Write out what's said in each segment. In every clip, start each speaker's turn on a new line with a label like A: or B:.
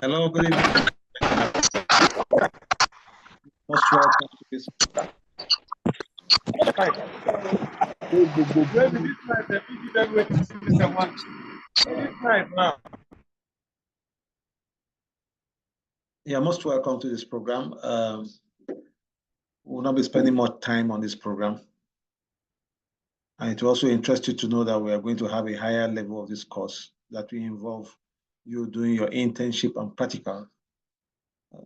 A: Hello, good evening. Most welcome to this program. Yeah, most welcome to this program. We'll not be spending much time on this program. And it will also interest you to know that we are going to have a higher level of this course that will involve you doing your internship and practical.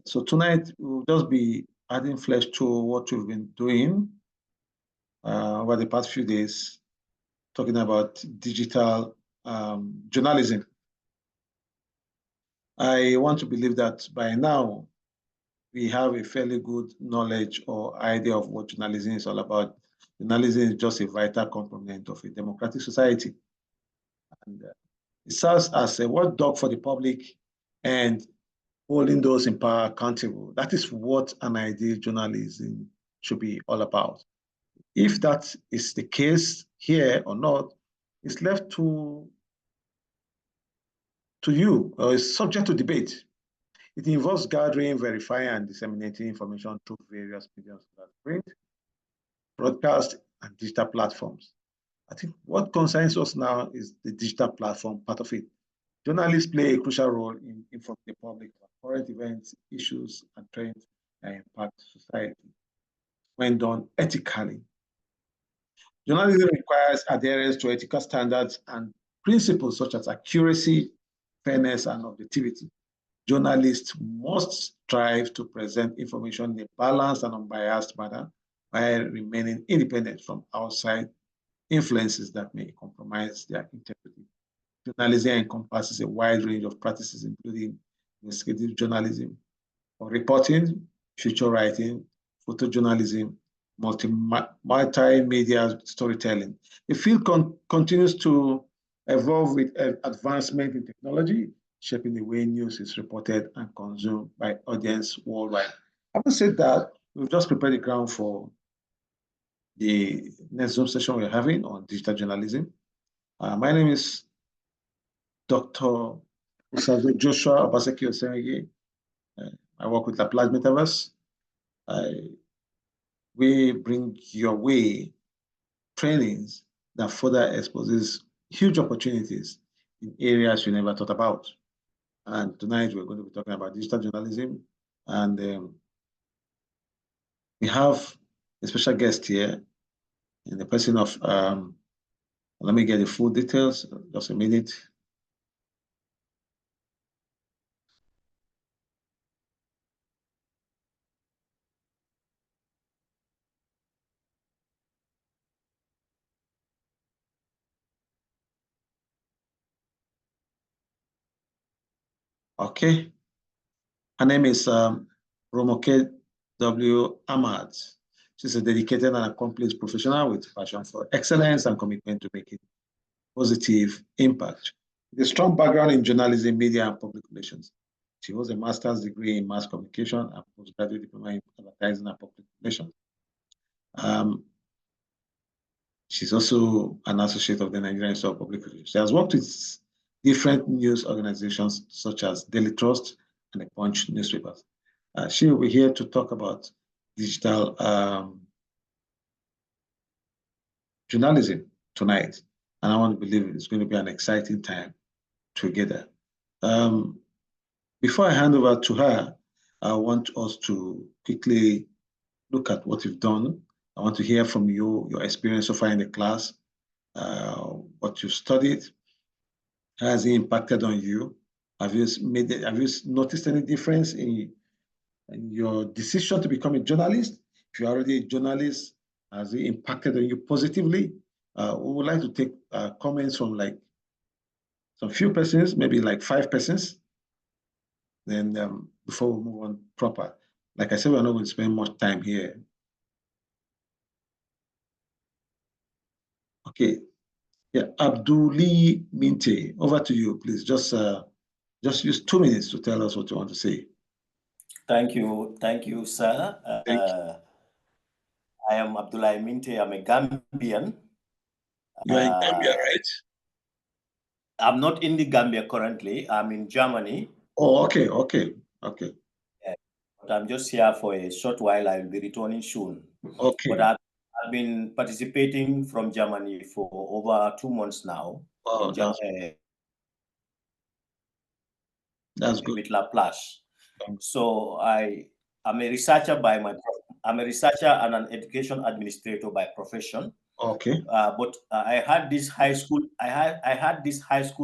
A: So tonight, we'll just be adding flesh to what we've been doing over the past few days, talking about digital journalism. I want to believe that by now, we have a fairly good knowledge or idea of what journalism is all about. Journalism is just a vital component of a democratic society. And it serves as a watchdog for the public and holding those in power accountable. That is what an ideal journalism should be all about. If that is the case here or not, it's left to you, or is subject to debate. It involves gathering, verifying, and disseminating information through various mediums like print, broadcast, and digital platforms. I think what concerns us now is the digital platform part of it. Journalists play a crucial role in informing the public about current events, issues, and trends that impact society when done ethically. Journalism requires adherence to ethical standards and principles such as accuracy, fairness, and objectivity. Journalists must strive to present information in a balanced and unbiased manner while remaining independent from outside influences that may compromise their integrity. Journalism encompasses a wide range of practices, including investigative journalism, or reporting, feature writing, photojournalism, multimedia storytelling. The field continues to evolve with advancement in technology, shaping the way news is reported and consumed by audience worldwide. Having said that, we've just prepared the ground for the next Zoom session we're having on digital journalism. My name is Dr. Usazo Joshua Obaseki Osenegi. I work with Applied Metaverse. We bring your way trainings that further exposes huge opportunities in areas you never thought about. And tonight we're going to be talking about digital journalism. And we have a special guest here in the person of, let me get the full details, just a minute. Okay. Her name is Romoke W. Ahmad. She's a dedicated and accomplished professional with passion for excellence and commitment to making positive impact. With a strong background in journalism, media, and public relations. She holds a master's degree in mass communication and postgraduate diploma in advertising and public relations. She's also an associate of the Nigerian Institute of Public Relations. She has worked with different news organizations such as Daily Trust and the Punch newspapers. She will be here to talk about digital journalism tonight. And I want to believe it's going to be an exciting time together. Before I hand over to her, I want us to quickly look at what you've done. I want to hear from you, your experience so far in the class, what you've studied. How has it impacted on you? Have you noticed any difference in your decision to become a journalist? If you're already a journalist, has it impacted on you positively? We would like to take comments from like some few persons, maybe like 5 persons. Then before we move on proper. Like I said, we're not going to spend much time here. Okay. Yeah, Abduli Minte, over to you, please. Just use 2 minutes to tell us what you want to say.
B: Thank you, sir.
A: Thank you.
B: I am Abdullah Minte. I'm a Gambian.
A: You are in Gambia, right?
B: I'm not in the Gambia currently. I'm in Germany.
A: Oh, okay.
B: Yeah. But I'm just here for a short while. I will be returning soon.
A: Okay.
B: But I've been participating from Germany for over 2 months now.
A: Oh, that's good.
B: With Laplace. So I'm a researcher I'm a researcher and an education administrator by profession.
A: Okay.
B: But I had this high school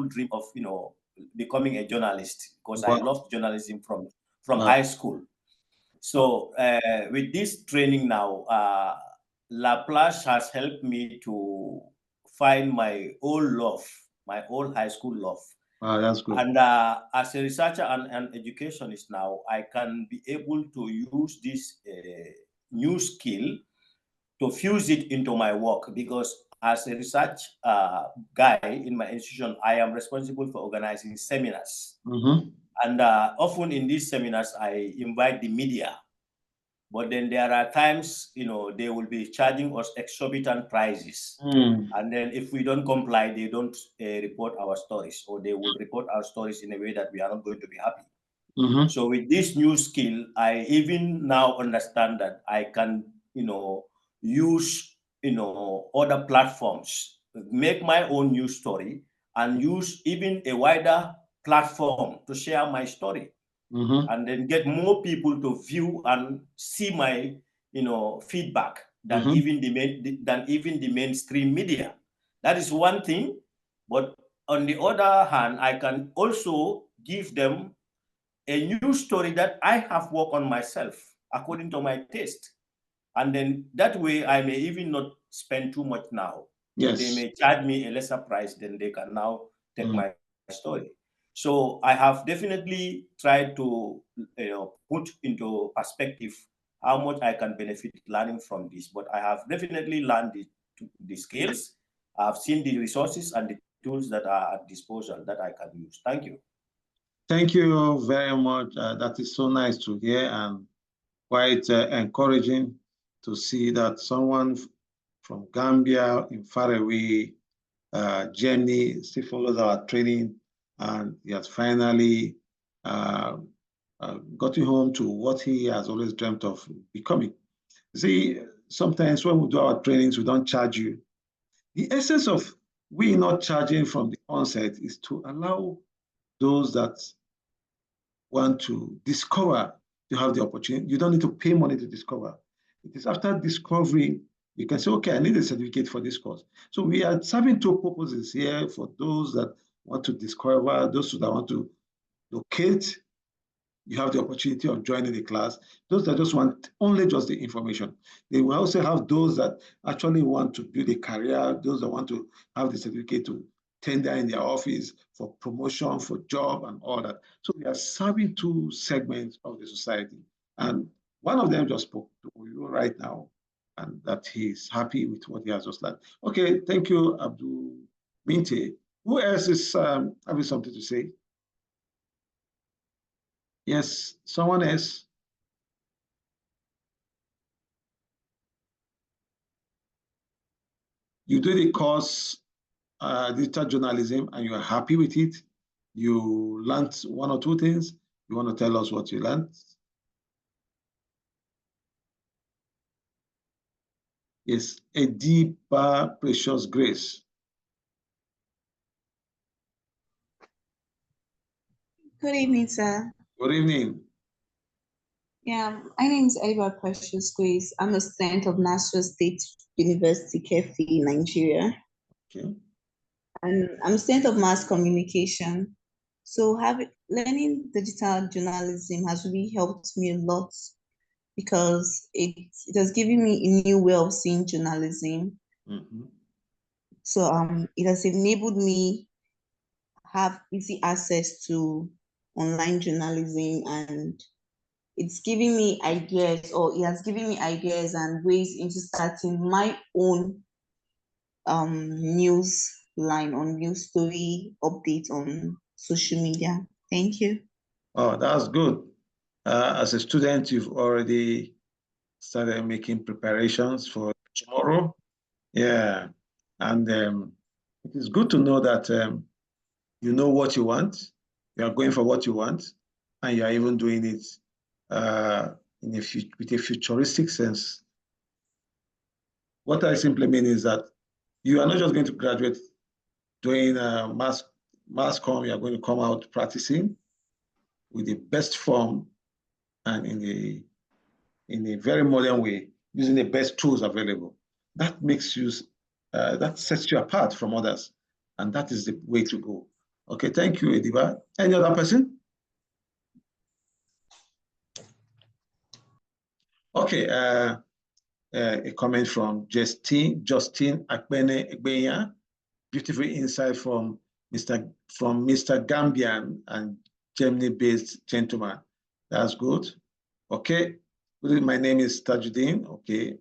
B: dream of becoming a journalist, because I loved journalism from high school. So with this training now, Laplace has helped me to find my old high school love.
A: That's good.
B: And as a researcher and educationist now, I can be able to use this new skill to fuse it into my work, because as a research guy in my institution, I am responsible for organizing seminars. And often in these seminars, I invite the media. But then there are times, they will be charging us exorbitant prices. And then if we don't comply, they don't report our stories, or they will report our stories in a way that we are not going to be happy. So with this new skill, I even now understand that I can, use, other platforms, make my own news story, and use even a wider platform to share my story. And then get more people to view and see my, feedback than even the mainstream media. That is one thing. But on the other hand, I can also give them a new story that I have worked on myself according to my taste. And then that way I may even not spend too much now.
A: Yes.
B: They may charge me a lesser price, then they can now take my story. So I have definitely tried to put into perspective how much I can benefit learning from this. But I have definitely learned the skills. I've seen the resources and the tools that are at disposal that I can use. Thank you.
A: Thank you very much. That is so nice to hear, and quite encouraging to see that someone from Gambia in faraway Germany still follows our training, and he has finally gotten home to what he has always dreamt of becoming. See, sometimes when we do our trainings, we don't charge you. The essence of we not charging from the onset is to allow those that want to discover to have the opportunity. You don't need to pay money to discover. It is after discovering, you can say, okay, I need a certificate for this course. So we are serving two purposes here for those that want to discover, those that want to locate. You have the opportunity of joining the class. Those that just want only just the information. They will also have those that actually want to build a career, those that want to have the certificate to tender in their office for promotion, for job, and all that. So we are serving two segments of the society. And one of them just spoke to you right now, and that he's happy with what he has just learned. Okay, thank you, Abdul Minte. Who else is having something to say? Yes, someone else. You do the course, digital journalism, and you are happy with it. You learned one or two things. You want to tell us what you learned? Yes, a deeper, precious grace.
C: Good evening, sir.
A: Good evening.
C: Yeah, my name is Eva Precious Grace. I'm a student of National State University, Kefi, Nigeria.
A: Okay.
C: And I'm a student of mass communication. So learning digital journalism has really helped me a lot, because it has given me a new way of seeing journalism. So it has enabled me have easy access to online journalism, and it's giving me ideas, or it has given me ideas and ways into starting my own news line on news story update on social media. Thank you.
A: Oh, that's good. As a student, you've already started making preparations for tomorrow. Yeah, and it is good to know that you know what you want. You are going for what you want, and you are even doing it with a futuristic sense. What I simply mean is that you are not just going to graduate doing mass comm, you are going to come out practicing with the best form and in a very modern way, using the best tools available. That makes you, that sets you apart from others. And that is the way to go. Okay, thank you, Ediba. Any other person? Okay, a comment from Justine Akbene Egbenya. Beautiful insight from Mr. Gambian and Germany-based gentleman. That's good. Okay, my name is Tajuddin. Okay,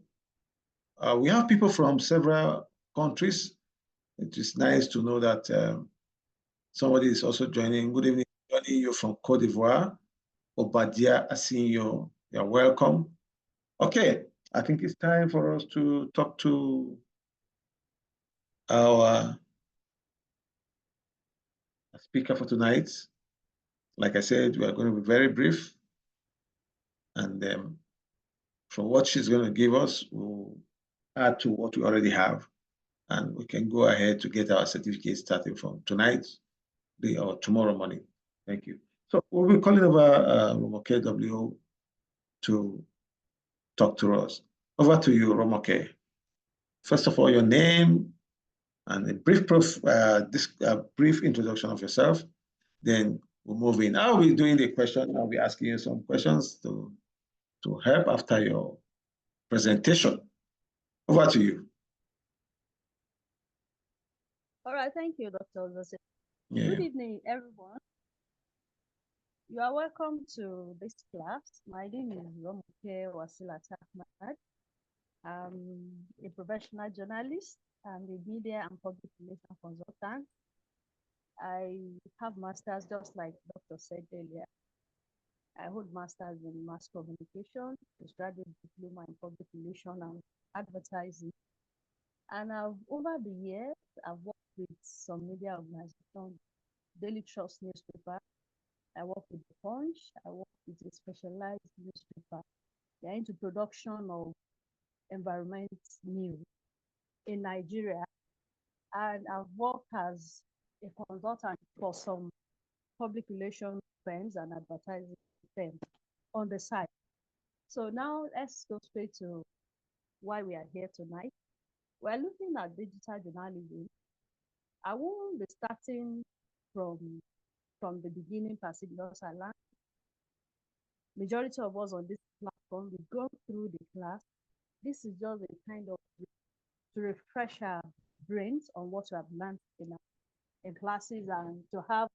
A: we have people from several countries. It is nice to know that somebody is also joining. Good evening, joining you from Cote d'Ivoire. Obadia Asinyo, you're welcome. Okay, I think it's time for us to talk to our speaker for tonight. Like I said, we are going to be very brief. And from what she's going to give us, we'll add to what we already have. And we can go ahead to get our certificate starting from tonight or tomorrow morning. Thank you. So we'll be calling over Romoke W to talk to us. Over to you, Romoke. First of all, your name and a brief introduction of yourself. Then we'll move in. I'll be doing the question. I'll be asking you some questions to help after your presentation. Over to you.
D: All right, thank you, Dr. Joseph.
A: Yeah.
D: Good evening, everyone. You are welcome to this class. My name is Romoke Wasilat Ahmad. I'm a professional journalist. I'm a media and public relations consultant. I have masters, just like Dr. said earlier. I hold masters in mass communication, postgraduate diploma in public relations and advertising. And over the years, I've worked with some media organizations, Daily Trust newspaper. I work with The Punch. I work with a specialized newspaper. They're into production of environment news in Nigeria. And I've worked as a consultant for some public relations firms and advertising firms on the side. So now let's go straight to why we are here tonight. We're looking at digital journalism. I won't be starting from the beginning, because I learned majority of us on this platform, we've gone through the class. This is just a kind of to refresh our brains on what we have learned in classes and to have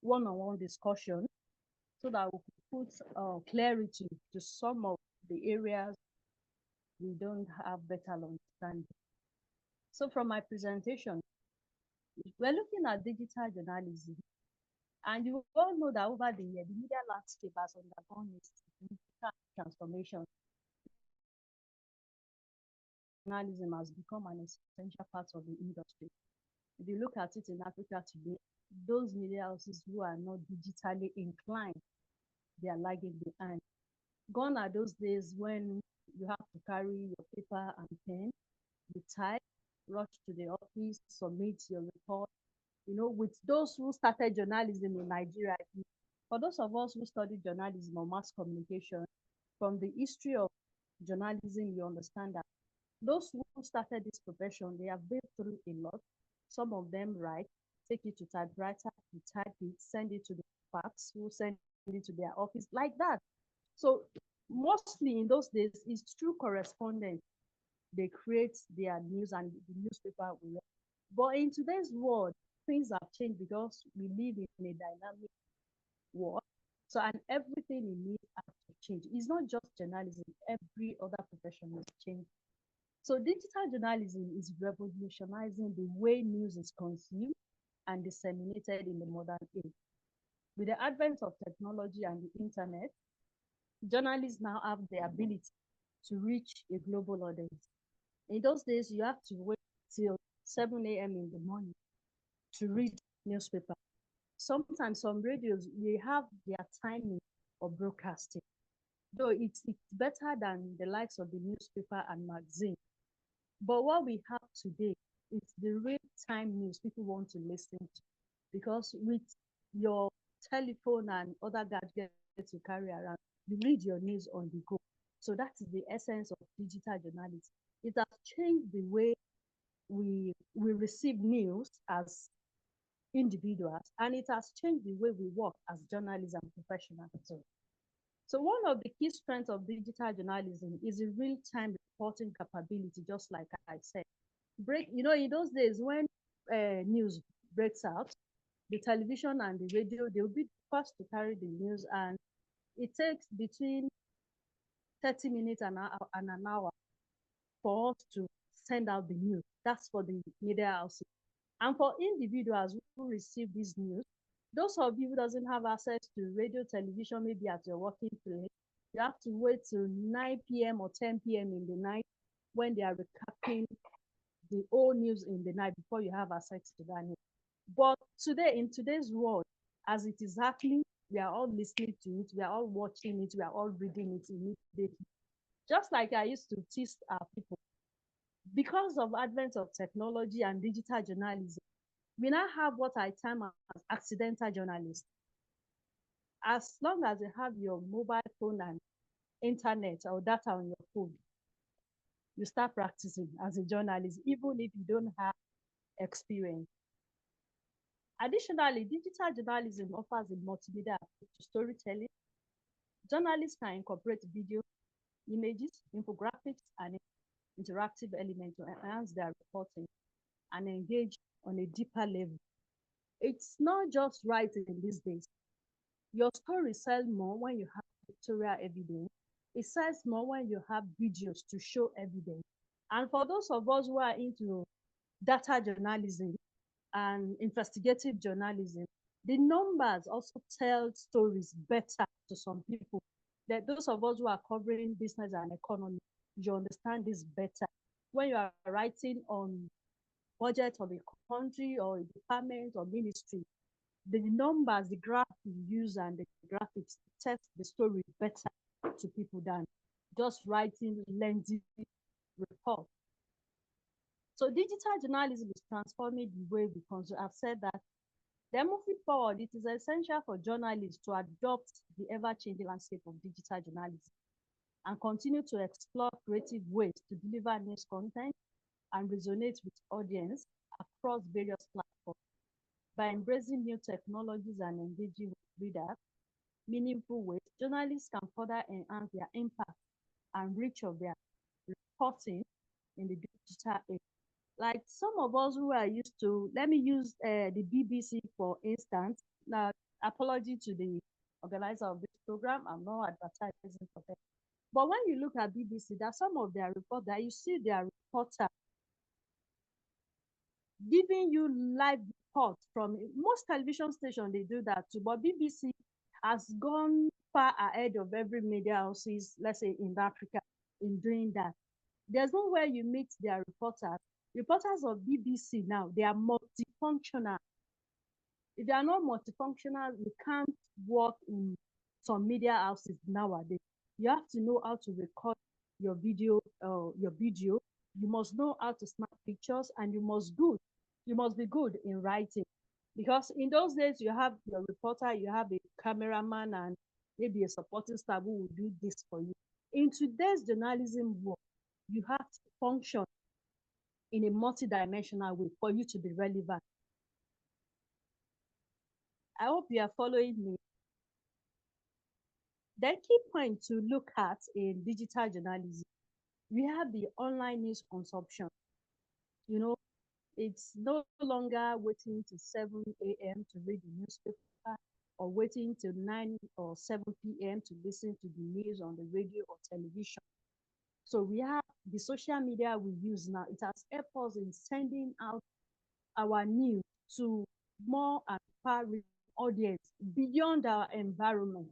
D: one-on-one discussion so that we can put clarity to some of the areas we don't have better understanding. So from my presentation, we're looking at digital journalism. And you all know that over the years, the media landscape has undergone a significant transformation. Journalism has become an essential part of the industry. If you look at it in Africa today, those media houses who are not digitally inclined, they are lagging behind. Gone are those days when you have to carry your paper and pen, you type, rush to the office, submit your report. You know, with those who started journalism in Nigeria, for those of us who studied journalism or mass communication, from the history of journalism, you understand that those who started this profession, they have been through a lot. Some of them write, take it to typewriter, you type it, send it to the fax, who send it to their office, like that. So mostly in those days, it's through correspondence. They create their news and the newspaper will read. But in today's world, things have changed because we live in a dynamic world. So, and everything in it has to change. It's not just journalism, every other profession is changing. So digital journalism is revolutionizing the way news is consumed and disseminated in the modern age. With the advent of technology and the internet, journalists now have the ability to reach a global audience. In those days, you have to wait till 7 a.m. in the morning to read newspaper. sometimes some radios, they have their timing of broadcasting. Though it's better than the likes of the newspaper and magazine. But what we have today is the real-time news people want to listen to. Because with your telephone and other gadgets you carry around, you read your news on the go. So that is the essence of digital journalism. It has changed the way we receive news as individuals, and it has changed the way we work as journalists and professionals too. So one of the key strengths of digital journalism is the real-time reporting capability, just like I said. In those days when news breaks out, the television and the radio, they'll be first to carry the news, and it takes between 30 minutes and an hour for us to send out the news. That's for the media houses. And for individuals who receive this news, those of you who doesn't have access to radio, television, maybe at your working place, you have to wait till 9 p.m. or 10 p.m. in the night when they are recapping the old news in the night before you have access to that news. But today, in today's world, as it is happening, we are all listening to it, we are all watching it, we are all reading it immediately. Just like I used to teach our people, because of advent of technology and digital journalism, we now have what I term as accidental journalists. As long as you have your mobile phone and internet or data on your phone, you start practicing as a journalist, even if you don't have experience. Additionally, digital journalism offers a multimedia approach to storytelling. Journalists can incorporate video, images, infographics, and interactive elements to enhance their reporting and engage on a deeper level. It's not just writing these days. Your story sells more when you have pictorial evidence. It sells more when you have videos to show evidence. And for those of us who are into data journalism and investigative journalism, the numbers also tell stories better to some people. That those of us who are covering business and economy, you understand this better. When you are writing on budget of a country or a department or ministry, the numbers, the graph you use and the graphics tell the story better to people than just writing lengthy reports. So digital journalism is transforming the way we consume. I've said that. Then moving forward, it is essential for journalists to adopt the ever-changing landscape of digital journalism and continue to explore creative ways to deliver news content and resonate with audience across various platforms. By embracing new technologies and engaging with readers meaningful ways, journalists can further enhance their impact and reach of their reporting in the digital age. Like some of us who are used to, let me use the BBC for instance. Now, apology to the organizer of this program, I'm not advertising for them. But when you look at BBC, there are some of their reports that you see their reporter giving you live reports from most television stations, they do that too. But BBC has gone far ahead of every media houses, let's say in Africa, in doing that. There's nowhere you meet their reporters. Reporters of BBC now, they are multifunctional. If they are not multifunctional, you can't work in some media houses nowadays. You have to know how to record your video. You must know how to snap pictures, and you must be good in writing. Because in those days, you have your reporter, you have a cameraman, and maybe a supporting staff who will do this for you. In today's journalism world, you have to function in a multidimensional way for you to be relevant. I hope you are following me. The key point to look at in digital journalism, we have the online news consumption. You know, it's no longer waiting till 7 a.m. to read the newspaper or waiting till 9 or 7 p.m. to listen to the news on the radio or television. So we have the social media we use now. It has helped us in sending out our news to more and far audience beyond our environment.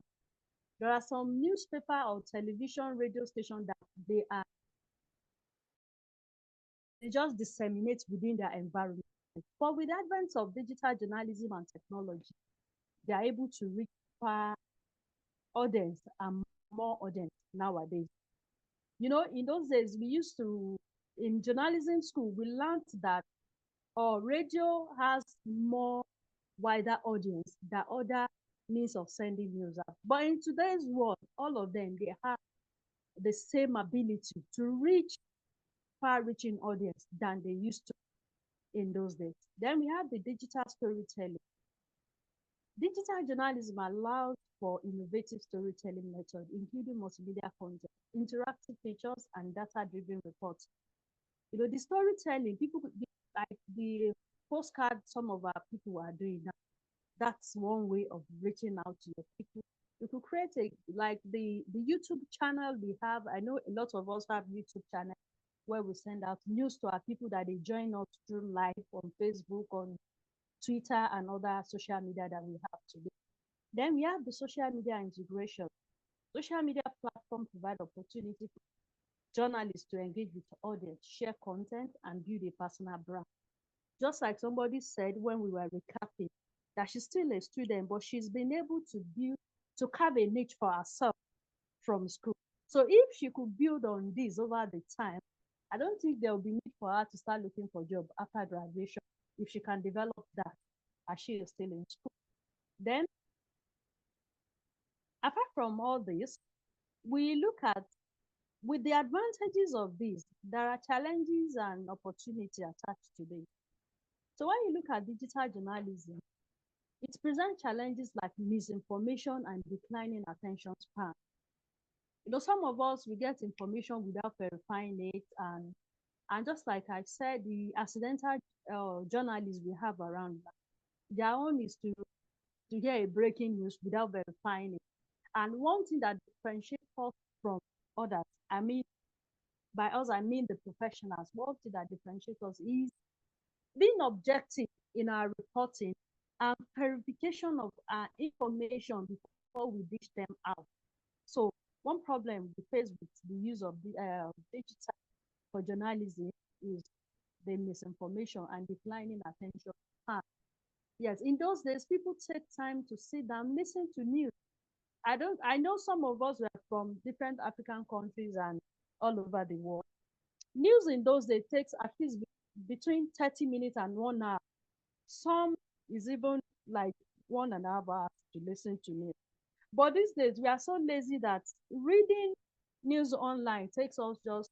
D: There are some newspaper or television, radio stations that they just disseminate within their environment. But with the advent of digital journalism and technology, they are able to reach far audience and more audience nowadays. You know, in those days, we used to, in journalism school, we learned that radio has more wider audience than other means of sending news out. But in today's world, all of them, they have the same ability to reach far-reaching audience than they used to in those days. Then we have the digital storytelling. Digital journalism allows for innovative storytelling methods, including multimedia content, interactive features, and data-driven reports. You know, the storytelling, people like the postcard some of our people are doing now. That's one way of reaching out to your people. You could create like the YouTube channel we have. I know a lot of us have YouTube channel where we send out news to our people that they join us through live on Facebook, on Twitter, and other social media that we have today. Then we have the social media integration. Social media platforms provide opportunity for journalists to engage with the audience, share content, and build a personal brand. Just like somebody said when we were recapping, that she's still a student, but she's been able to carve a niche for herself from school. So if she could build on this over the time, I don't think there will be need for her to start looking for a job after graduation if she can develop that as she is still in school. Then, apart from all this, we look at, with the advantages of this, there are challenges and opportunity attached to this. So when you look at digital journalism, it presents challenges like misinformation and declining attention span. You know, some of us, we get information without verifying it, and just like I said, the accidental journalists we have around, their own is to hear a breaking news without verifying it. And one thing that differentiates us from others, I mean, by us, I mean the professionals, one thing that differentiates us is being objective in our reporting and verification of our information before we dish them out. So one problem we face with the use of the digital for journalism is the misinformation and declining attention span. Yes, in those days, people take time to sit down, listen to news. I know some of us were from different African countries and all over the world. News in those days takes at least between 30 minutes and 1 hour. Some is even like 1.5 hours to listen to news. But these days, we are so lazy that reading news online takes us just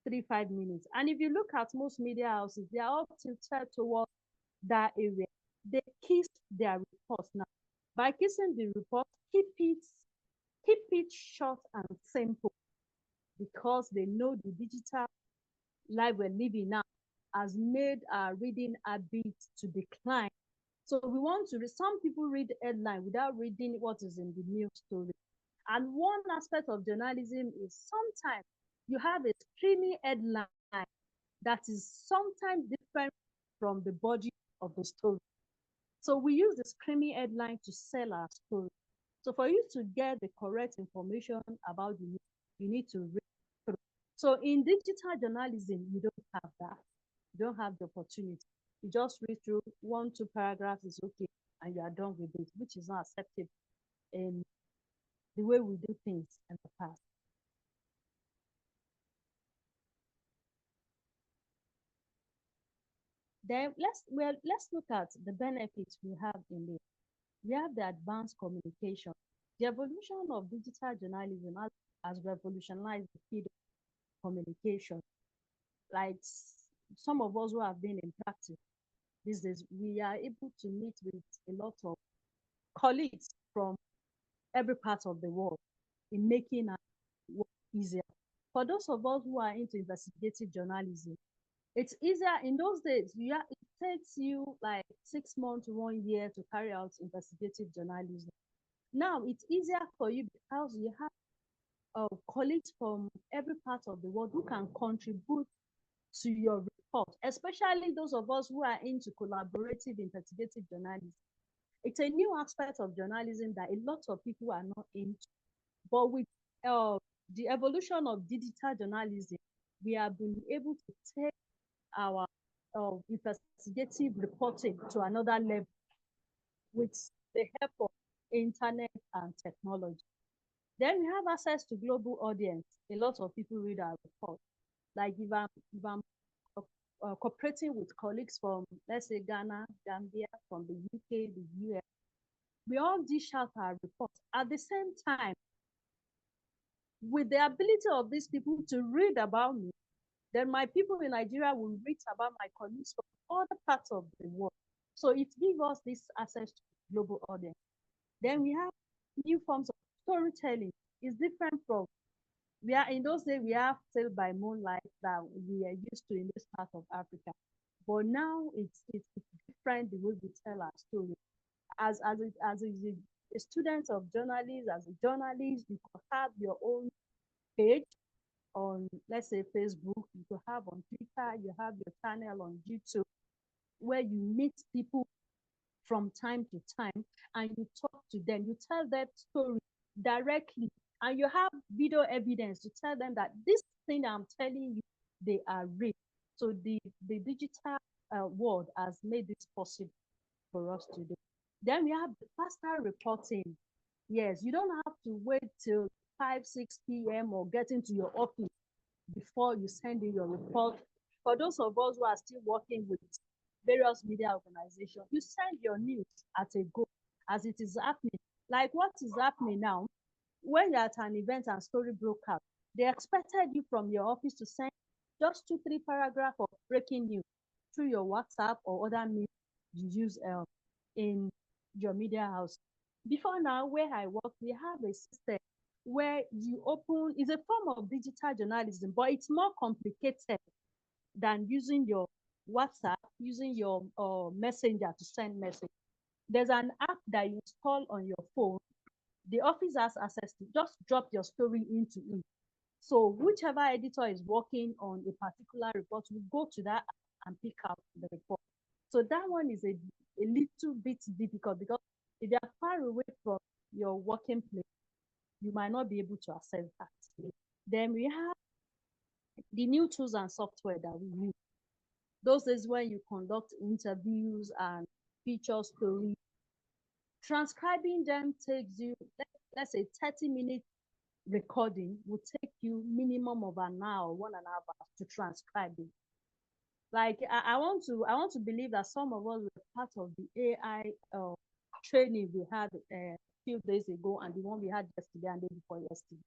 D: 3-5 minutes. And if you look at most media houses, they are all tilted towards that area. They kiss their reports now. By kissing the report, keep it short and simple, because they know the digital life we're living now has made our reading habit to decline. So we want to read, some people read headline without reading what is in the news story. And one aspect of journalism is sometimes you have a screaming headline that is sometimes different from the body of the story. So we use the screaming headline to sell our story. So for you to get the correct information about the news, you need to read through. So in digital journalism, you don't have that. You don't have the opportunity. You just read through 1-2 paragraphs is okay, and you are done with it, which is not acceptable in the way we do things in the past. Then let's look at the benefits we have in this. We have the advanced communication. The evolution of digital journalism has revolutionized the field of communication. Like some of us who have been in practice these days, we are able to meet with a lot of colleagues from every part of the world in making our work easier. For those of us who are into investigative journalism, it's easier. In those days, it takes you like 6 months to 1 year to carry out investigative journalism. Now it's easier for you because you have colleagues from every part of the world who can contribute to your report, especially those of us who are into collaborative investigative journalism. It's a new aspect of journalism that a lot of people are not into. But with the evolution of digital journalism, we have been able to take our investigative reporting to another level with the help of internet and technology. Then we have access to global audience. A lot of people read our report. Like if I'm cooperating with colleagues from, let's say, Ghana, Gambia, from the UK, the US, we all dish out our reports. At the same time, with the ability of these people to read about me, then my people in Nigeria will read about my colleagues from other parts of the world. So it gives us this access to global audience. Then we have new forms of storytelling. It's different from, we are in those days we have Tale by Moonlight that we are used to in this part of Africa. But now it's different the way we tell our story. As a student of journalism, as a journalist, you could have your own page on, let's say, Facebook, you could have on Twitter, you have your channel on YouTube, where you meet people from time to time and you talk to them, you tell that story directly, and you have video evidence to tell them that this thing I'm telling you, they are real. So the digital world has made this possible for us to do. Then we have the faster reporting. Yes, you don't have to wait till 5, 6 p.m. or get into your office before you send in your report. For those of us who are still working with various media organizations, you send your news at a go as it is happening. Like what is happening now, when you're at an event and story broke out, they expected you from your office to send just 2, 3 paragraphs of breaking news through your WhatsApp or other means you use in your media house. Before now, where I work, we have a system where you open, it's a form of digital journalism, but it's more complicated than using your WhatsApp, using your messenger to send message. There's an app that you install on your phone. The office has access to, just drop your story into it. So whichever editor is working on a particular report will go to that app and pick out the report. So that one is a little bit difficult because if you are far away from your working place, you might not be able to access that. Then we have the new tools and software that we use. Those is when you conduct interviews and feature stories. Transcribing them takes you, let's say 30-minute recording will take you minimum of an hour, 1.5 hours to transcribe it. Like I want to believe that some of us were part of the AI training we had a few days ago and the one we had yesterday and the day before yesterday.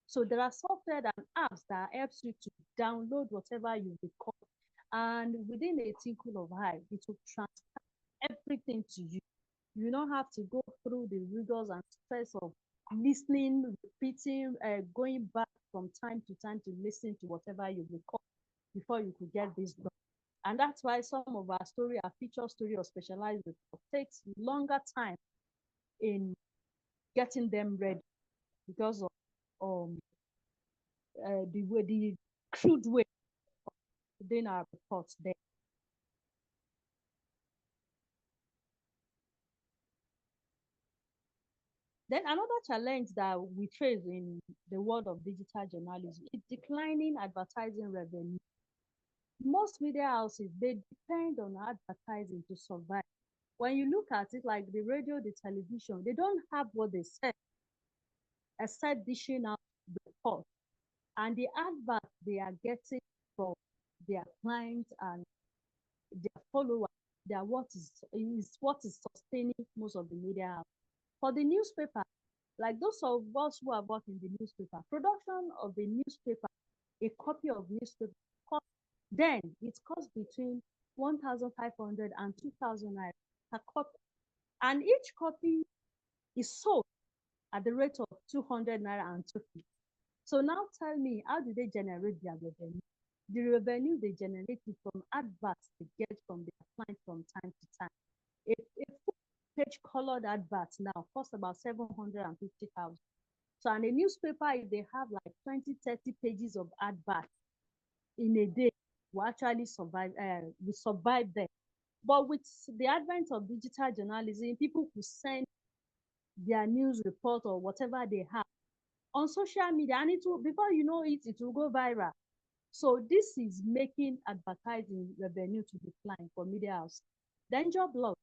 D: So there are software and apps that helps you to download whatever you record, and within a tinkle of eye, it will transfer everything to you. You don't have to go through the rigors and stress of listening, repeating, going back from time to time to listen to whatever you record before you could get this done. And that's why some of our story, our feature story or specialized report takes longer time in getting them ready because of the crude way of doing our reports there. Then another challenge that we face in the world of digital journalism is declining advertising revenue. Most media houses, they depend on advertising to survive. When you look at it like the radio, the television, they don't have what they said except dishing out the report. And the advert they are getting from their clients and their followers, their what is sustaining most of the media house. For the newspaper, like those of us who are working in the newspaper, production of the newspaper, a copy of newspaper, then it costs between 1,500 and 2,000 naira per copy. And each copy is sold at the rate of 200 naira and 250. So now tell me, how do they generate their revenue? The revenue they generate is from adverts they get from their clients from time to time. A full-page colored advert now costs about 750,000. So in a newspaper, if they have like 20, 30 pages of adverts in a day, will actually survive. We survive there. But with the advent of digital journalism, people could send their news report or whatever they have on social media, and it will, before you know it, it will go viral. So this is making advertising revenue to decline for media house. Then job loss.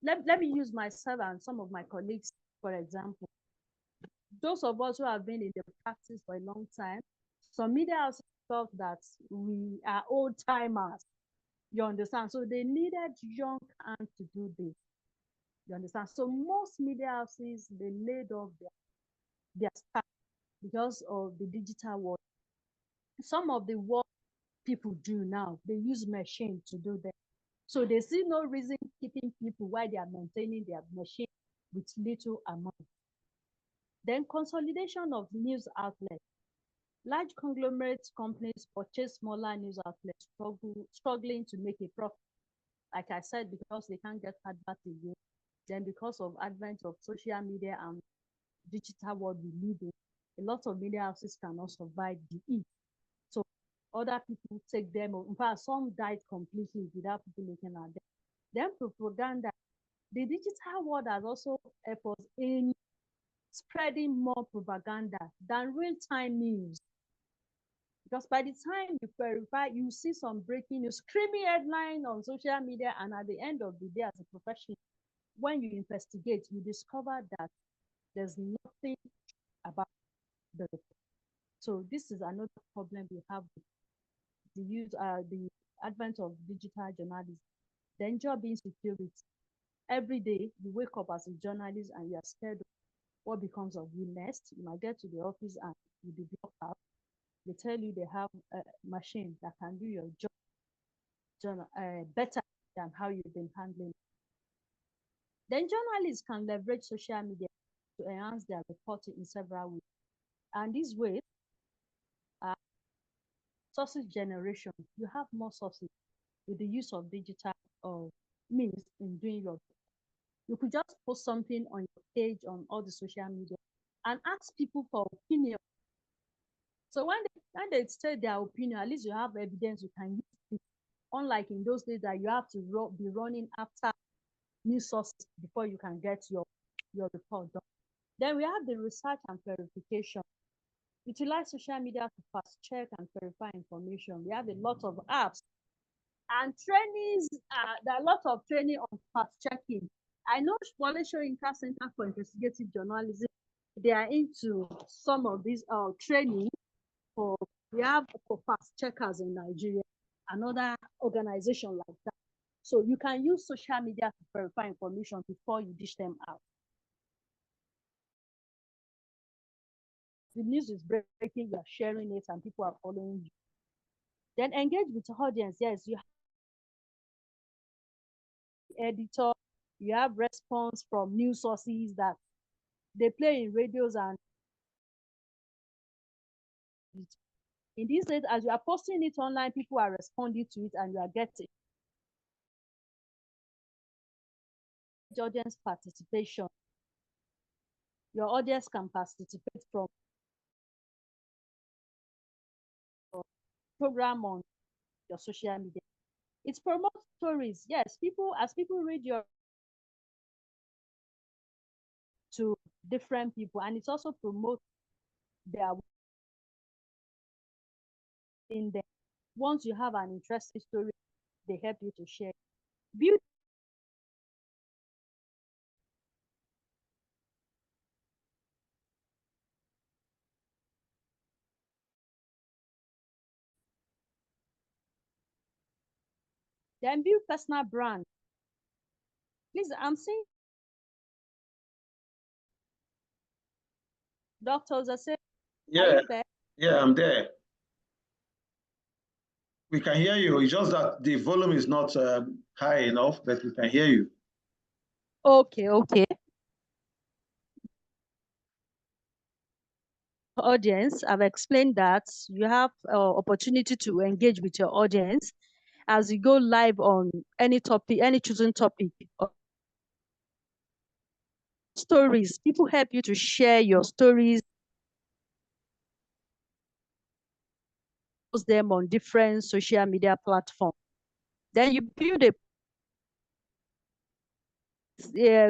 D: let me use myself and some of my colleagues, for example. Those of us who have been in the practice for a long time, some media houses felt that we are old timers. You understand? So they needed young hands to do this. You understand? So most media houses, they laid off their staff because of the digital world. Some of the work people do now, they use machine to do that. So they see no reason keeping people while they are maintaining their machine with little amount. Then consolidation of news outlets. Large conglomerate companies purchase smaller news outlets, struggling to make a profit. Like I said, because they can't get advert again. Then because of advent of social media and digital world we live in, a lot of media houses cannot survive the heat. So other people take them. In fact, some died completely without people looking at them. Then propaganda. The digital world has also helped us in spreading more propaganda than real-time news. Because by the time you verify, you see some breaking news, screaming headline on social media, and at the end of the day, as a professional, when you investigate, you discover that there's nothing about the report. So this is another problem we have with the advent of digital journalism. Then job insecurity. Every day you wake up as a journalist and you are scared of what becomes of you next. You might get to the office and you'll be blocked out. They tell you they have a machine that can do your job better than how you've been handling it. Then journalists can leverage social media to enhance their reporting in several ways. And these ways are sources generation. You have more sources with the use of digital means in doing your. You could just post something on your page on all the social media and ask people for opinion. So when they state their opinion, at least you have evidence you can use it. Unlike in those days that you have to be running after news sources before you can get your report done. Then we have the research and verification. Utilize social media to fast check and verify information. We have a lot of apps and trainings. There are a lot of training on fast checking. I know Wole Soyinka Center for Investigative Journalism, they are into some of these training we have for fast checkers in Nigeria, another organization like that. So you can use social media to verify information before you dish them out. The news is breaking, you are sharing it, and people are following you. Then engage with the audience. Yes, you have editor, you have response from news sources that they play in radios and in these days, as you are posting it online, people are responding to it and you are getting audience participation. Your audience can participate from program on your social media. It promotes stories. Yes, as people read your to different people, and it also promotes their in them. Once you have an interesting story, they help you to share. Build then build personal brand. Please, I'm saying doctors are saying,
A: yeah, yeah, I'm there. We can hear you. It's just that the volume is not high enough, but we can hear you.
D: Okay. Audience, I've explained that you have opportunity to engage with your audience as you go live on any topic, any chosen topic. Stories, people help you to share your stories, post them on different social media platforms. Then you build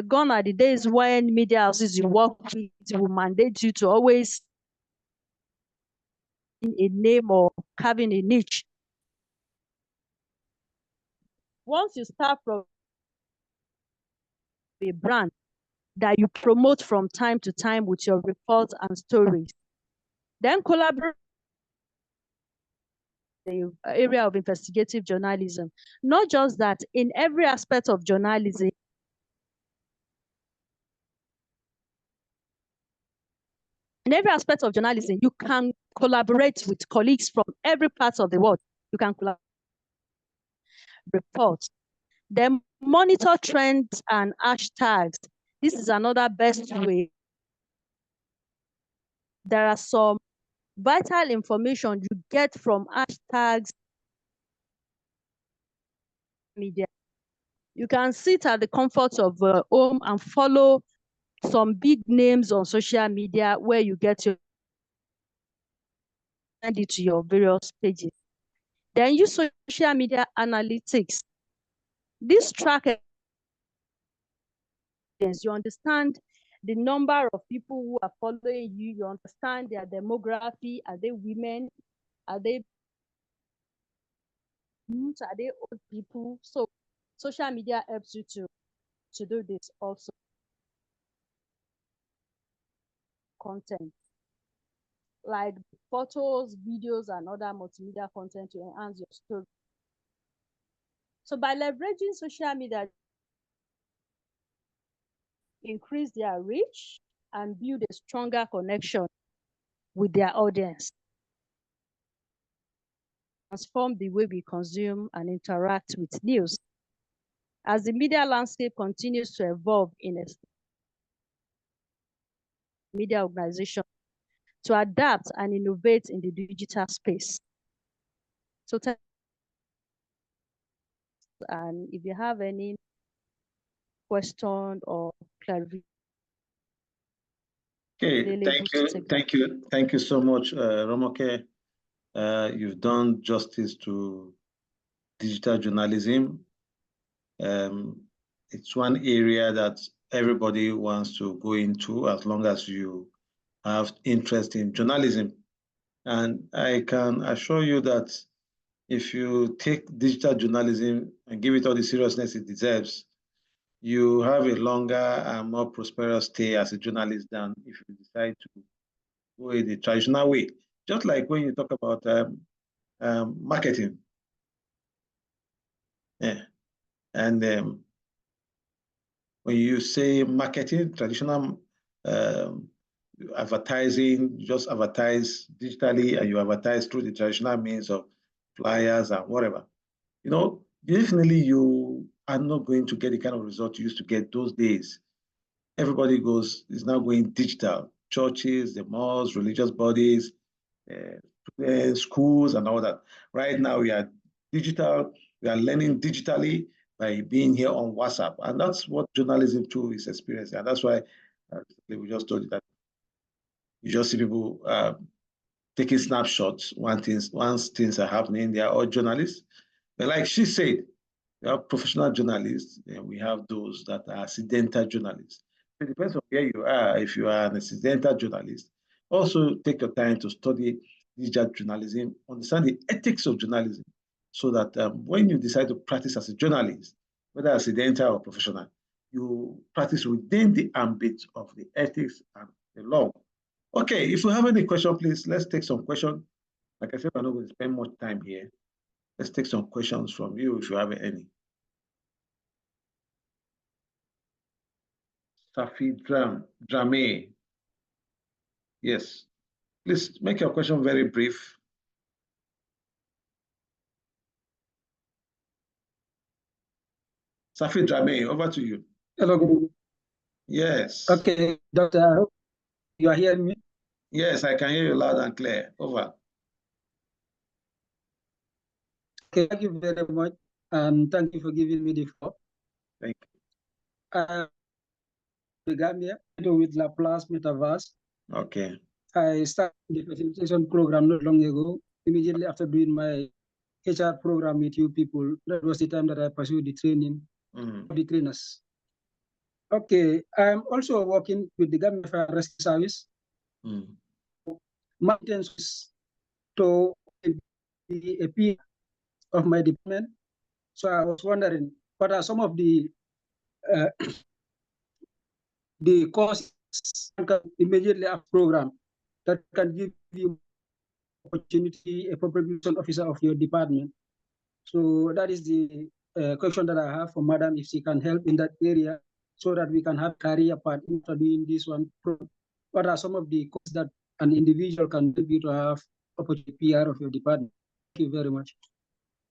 D: gone are the days when media houses you work with will mandate you to always a name or having a niche. Once you start from a brand that you promote from time to time with your reports and stories. Then collaborate the area of investigative journalism. Not just that, in every aspect of journalism, you can collaborate with colleagues from every part of the world. You can collaborate, report, then monitor trends and hashtags. This is another best way. There are some vital information you get from hashtags media. You can sit at the comfort of home and follow some big names on social media where you get your send it to your various pages. Then use social media analytics. This track, you understand the number of people who are following you, you understand their demography. Are they women? Are they youth? Are they old people? So social media helps you to do this also. Content like photos, videos, and other multimedia content to enhance your story. So by leveraging social media, increase their reach and build a stronger connection with their audience. Transform the way we consume and interact with news. As the media landscape continues to evolve in a media organization to adapt and innovate in the digital space. So, and if you have any question or clarification.
A: Okay, thank you so much, Romoke. You've done justice to digital journalism. It's one area that everybody wants to go into as long as you have interest in journalism. And I can assure you that if you take digital journalism and give it all the seriousness it deserves, you have a longer and more prosperous stay as a journalist than if you decide to go in the traditional way. Just like when you talk about marketing. Yeah. And when you say marketing, traditional advertising, you just advertise digitally and you advertise through the traditional means of flyers and whatever. You know, definitely you are not going to get the kind of result you used to get those days. Everybody is now going digital. Churches, the malls, religious bodies, schools and all that. Right now we are digital, we are learning digitally by being here on WhatsApp. And that's what journalism too is experiencing. And that's why we just told you that you just see people taking snapshots once things are happening. They are all journalists. But like she said, we have professional journalists and we have those that are accidental journalists. It depends on where you are. If you are an accidental journalist, also take your time to study digital journalism, understand the ethics of journalism, so that when you decide to practice as a journalist, whether accidental or professional, you practice within the ambit of the ethics and the law. Okay, if you have any question, please, let's take some questions. Like I said, I'm not going to spend much time here. Let's take some questions from you if you have any. Safi Drame. Yes. Please make your question very brief. Safi Drame, over to you.
E: Hello, good evening.
A: Yes.
E: Okay, Doctor, you are hearing me?
A: Yes, I can hear you loud and clear. Over.
E: Okay, thank you very much. And thank you for giving me the floor.
A: Thank you.
E: The Gambia with Laplace Metaverse.
A: Okay.
E: I started the facilitation program not long ago, immediately after doing my HR program with you people. That was the time that I pursued the training of the trainers. Okay, I'm also working with the Gambia Fire Rescue Service. My intention is to be a peer of my department. So I was wondering, what are some of the the course can immediately a program that can give you opportunity, a publication officer of your department. So that is the question that I have for Madam, if she can help in that area so that we can have career path into doing this one. What are some of the courses that an individual can do to have opportunity PR of your department? Thank you very much.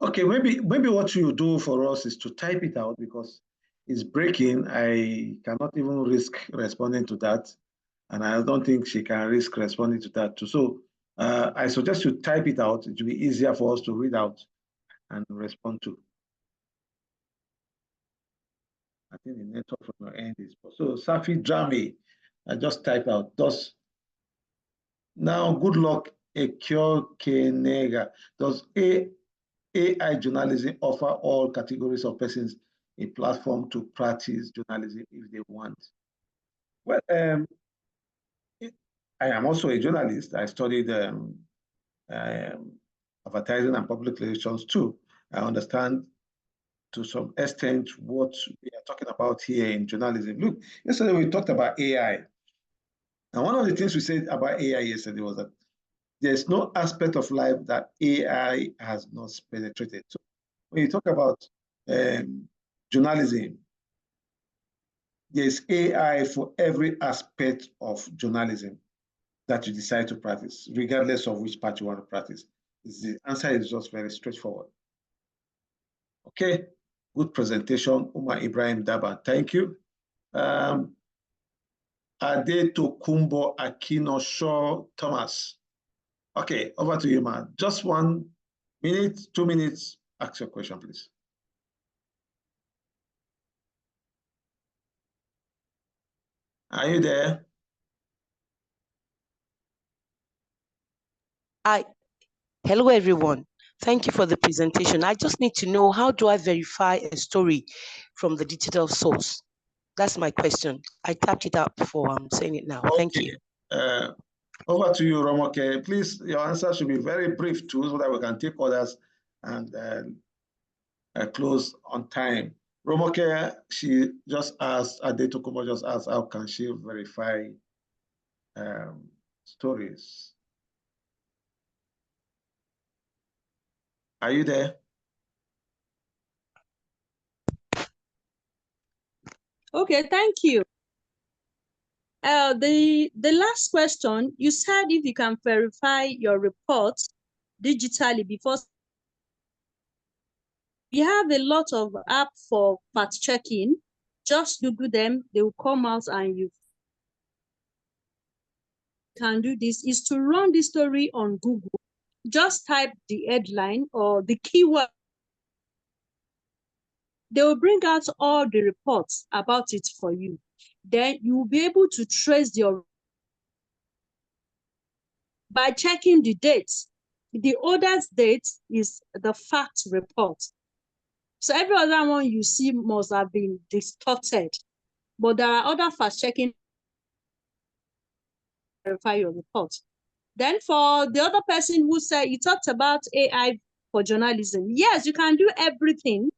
A: Okay, maybe what you do for us is to type it out because it's breaking. I cannot even risk responding to that. And I don't think she can risk responding to that too. So I suggest you type it out. It will be easier for us to read out and respond to. I think the network from your end is so Safi Drami. I just type out. Does now good luck Ekyo Kenega. Does AI journalism offer all categories of persons a platform to practice journalism if they want? Well, I am also a journalist. I studied advertising and public relations too. I understand to some extent what we are talking about here in journalism. Look, yesterday we talked about AI. And one of the things we said about AI yesterday was that there's no aspect of life that AI has not penetrated. So when you talk about journalism, there's AI for every aspect of journalism that you decide to practice, regardless of which part you want to practice. The answer is just very straightforward. Okay, good presentation, Umar Ibrahim Daban. Thank you. Adetokunbo Akinosho Thomas. Okay, over to you, man. Just 1 minute, 2 minutes. Ask your question, please. Are you there?
F: Hello, everyone. Thank you for the presentation. I just need to know, how do I verify a story from the digital source? That's my question. I tapped it out before. I'm saying it now. Okay. Thank you.
A: Over to you, Romoke. Please, your answer should be very brief too, so that we can take orders and close on time. Romoke, she just asked, Adetokunbo just asked, how can she verify stories? Are you there?
G: Okay, thank you. The last question, you said if you can verify your reports digitally before. We have a lot of apps for fact checking. Just Google them, they will come out and you can do this, is to run the story on Google. Just type the headline or the keyword. They will bring out all the reports about it for you. Then you will be able to trace your, by checking the dates. The oldest date is the fact report. So every other one you see must have been distorted. But there are other fact checking to verify your report. Then for the other person who said, you talked about AI for journalism. Yes, you can do everything.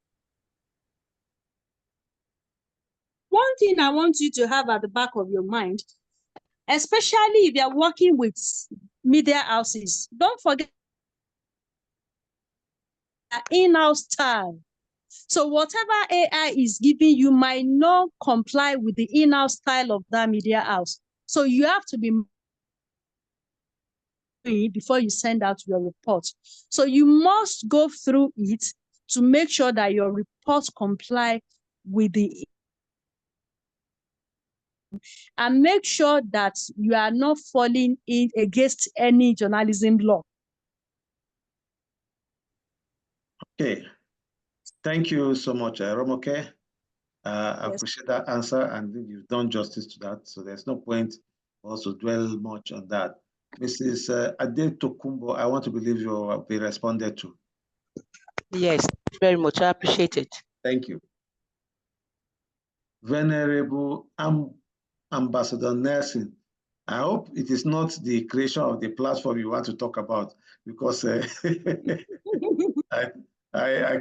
G: One thing I want you to have at the back of your mind, especially if you're working with media houses, don't forget in-house style. So whatever AI is giving you might not comply with the in-house style of that media house. So you have to be before you send out your report. So you must go through it to make sure that your reports comply with the, and make sure that you are not falling in against any journalism law.
A: Okay. Thank you so much, Romoke. I appreciate that answer, and you've done justice to that. So there's no point for us to dwell much on that. Mrs. Adetokunbo, I want to believe you will be responded to.
F: Yes, very much. I appreciate it.
A: Thank you. Venerable Ambassador Nelson, I hope it is not the creation of the platform you want to talk about, because I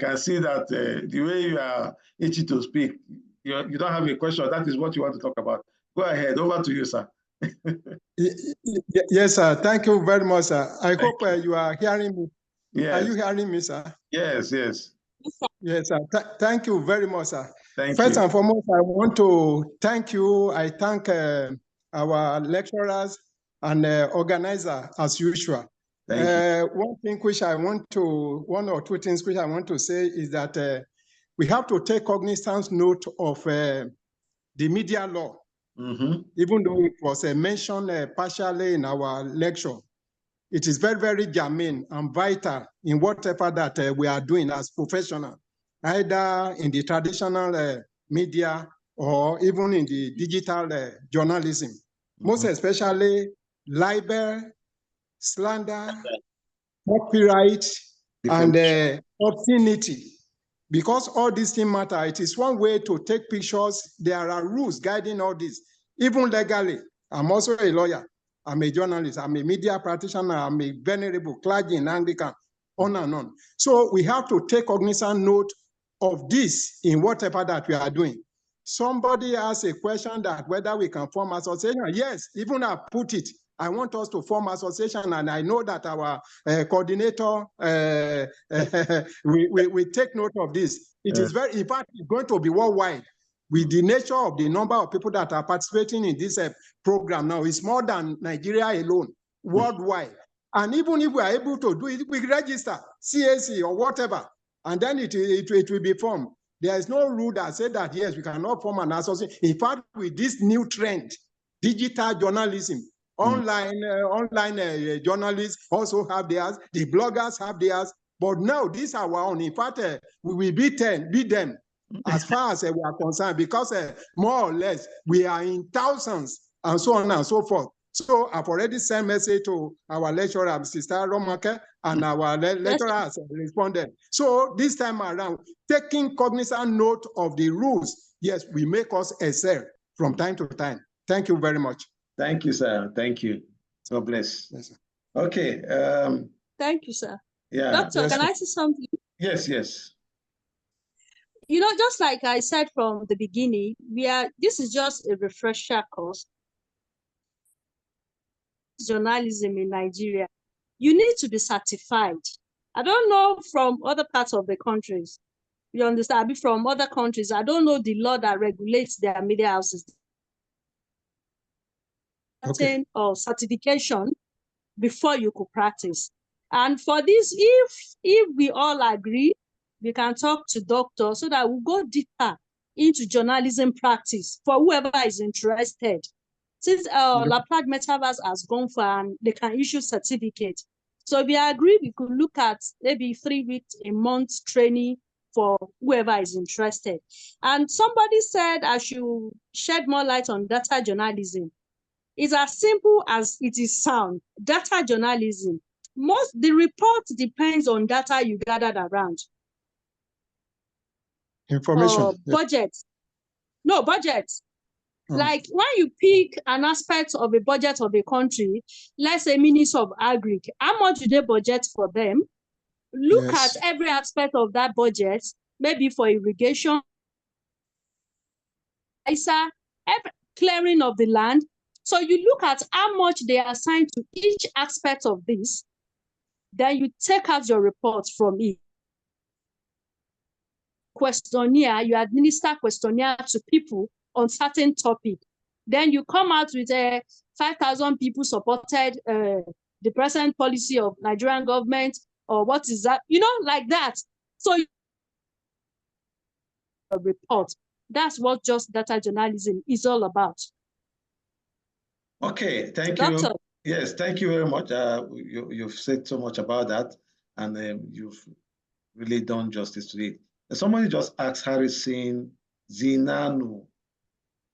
A: can see that the way you are itchy to speak, you don't have a question. That is what you want to talk about. Go ahead. Over to you, sir.
H: Yes, sir. Thank you very much, sir. I hope you are hearing me.
A: Yes.
H: Are you hearing me, sir?
A: Yes, yes.
H: Yes, sir. Thank you very much, sir.
A: Thank
H: First
A: you.
H: and foremost, I want to thank you. I thank our lecturers and organizer as usual.
A: Thank you.
H: One or two things which I want to say is that we have to take cognizance note of the media law, even though it was mentioned partially in our lecture. It is very, very germane and vital in whatever that we are doing as professionals, either in the traditional media or even in the digital journalism. Most especially libel, slander, copyright, and obscenity. Because all these things matter, it is one way to take pictures. There are rules guiding all this, even legally. I'm also a lawyer. I'm a journalist. I'm a media practitioner. I'm a venerable clergy in Anglican, on and on. So we have to take cognizant note of this in whatever that we are doing. Somebody asked a question that whether we can form association. Yes, even I put it. I want us to form association, and I know that our coordinator we take note of this. It is very, in fact, it's going to be worldwide. With the nature of the number of people that are participating in this program now, it's more than Nigeria alone, worldwide. And even if we are able to do it, we register CAC or whatever, and then it will be formed. There is no rule that says that, yes, we cannot form an association. In fact, with this new trend, digital journalism, online journalists also have theirs, the bloggers have theirs, but now these are our own. In fact, we will beat them as far as we are concerned, because more or less we are in thousands and so on and so forth. So I've already sent message to our lecturer, Sister Romake, and our lecturer has responded. So this time around, taking cognizant note of the rules, yes, we make us excel from time to time. Thank you very much.
A: Thank you, sir. Thank you. God bless.
H: Yes, sir.
A: Okay.
G: Thank you, sir.
A: Yeah.
G: Doctor,
H: Yes,
G: can
H: sir.
G: I say something?
A: Yes, yes.
G: You know, just like I said from the beginning, this is just a refresher course. Journalism in Nigeria, you need to be certified. I don't know from other parts of the countries. You understand? I mean, from other countries, I don't know the law that regulates their media houses.
H: Okay.
G: Or certification before you could practice. And for this, if we all agree, we can talk to doctors so that we'll go deeper into journalism practice for whoever is interested. Since Laplace Metaverse has gone for, and they can issue certificates. So if we agree, we could look at maybe 3 weeks, a month training for whoever is interested. And somebody said I should shed more light on data journalism. It's as simple as it is sound. Data journalism. The report depends on data you gathered around.
H: Information.
G: Budget. No, budget. Like when you pick an aspect of a budget of a country, let's say Minister of Agri, how much do they budget for them? Look at every aspect of that budget, maybe for irrigation, clearing of the land. So you look at how much they assign to each aspect of this, then you take out your report from it. Questionnaire, you administer questionnaire to people on certain topic. Then you come out with 5,000 people supported the present policy of Nigerian government, or what is that? You know, like that. So a report. That's what just data journalism is all about.
A: Okay, thank
G: Doctor.
A: you. Yes, thank you very much. You've said so much about that, and you've really done justice to it. Somebody just asked Harrison Zinanu,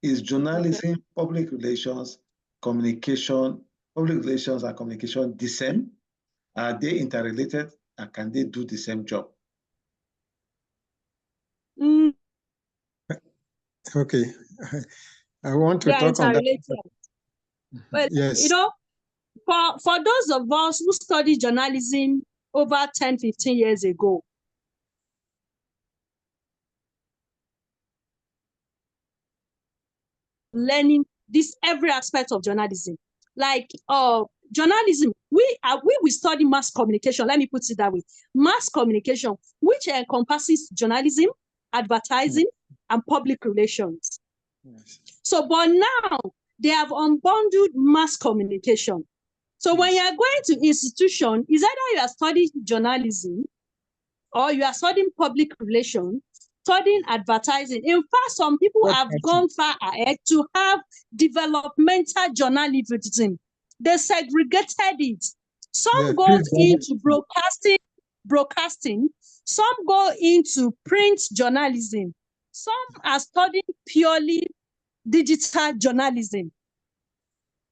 A: is journalism, public relations and communication the same? Are they interrelated, and can they do the same job?
H: Okay. I want to talk on that.
G: Well,
H: yes.
G: You know, for those of us who studied journalism over 10, 15 years ago, learning this every aspect of journalism. Like journalism, we study mass communication. Let me put it that way: mass communication, which encompasses journalism, advertising, and public relations. Yes. So, but now they have unbundled mass communication. So when you are going to institution, is either you are studying journalism or you are studying public relations, studying advertising. In fact, some people have gone far ahead to have developmental journalism. They segregated it. Some go into broadcasting. Some go into print journalism. Some are studying purely digital journalism.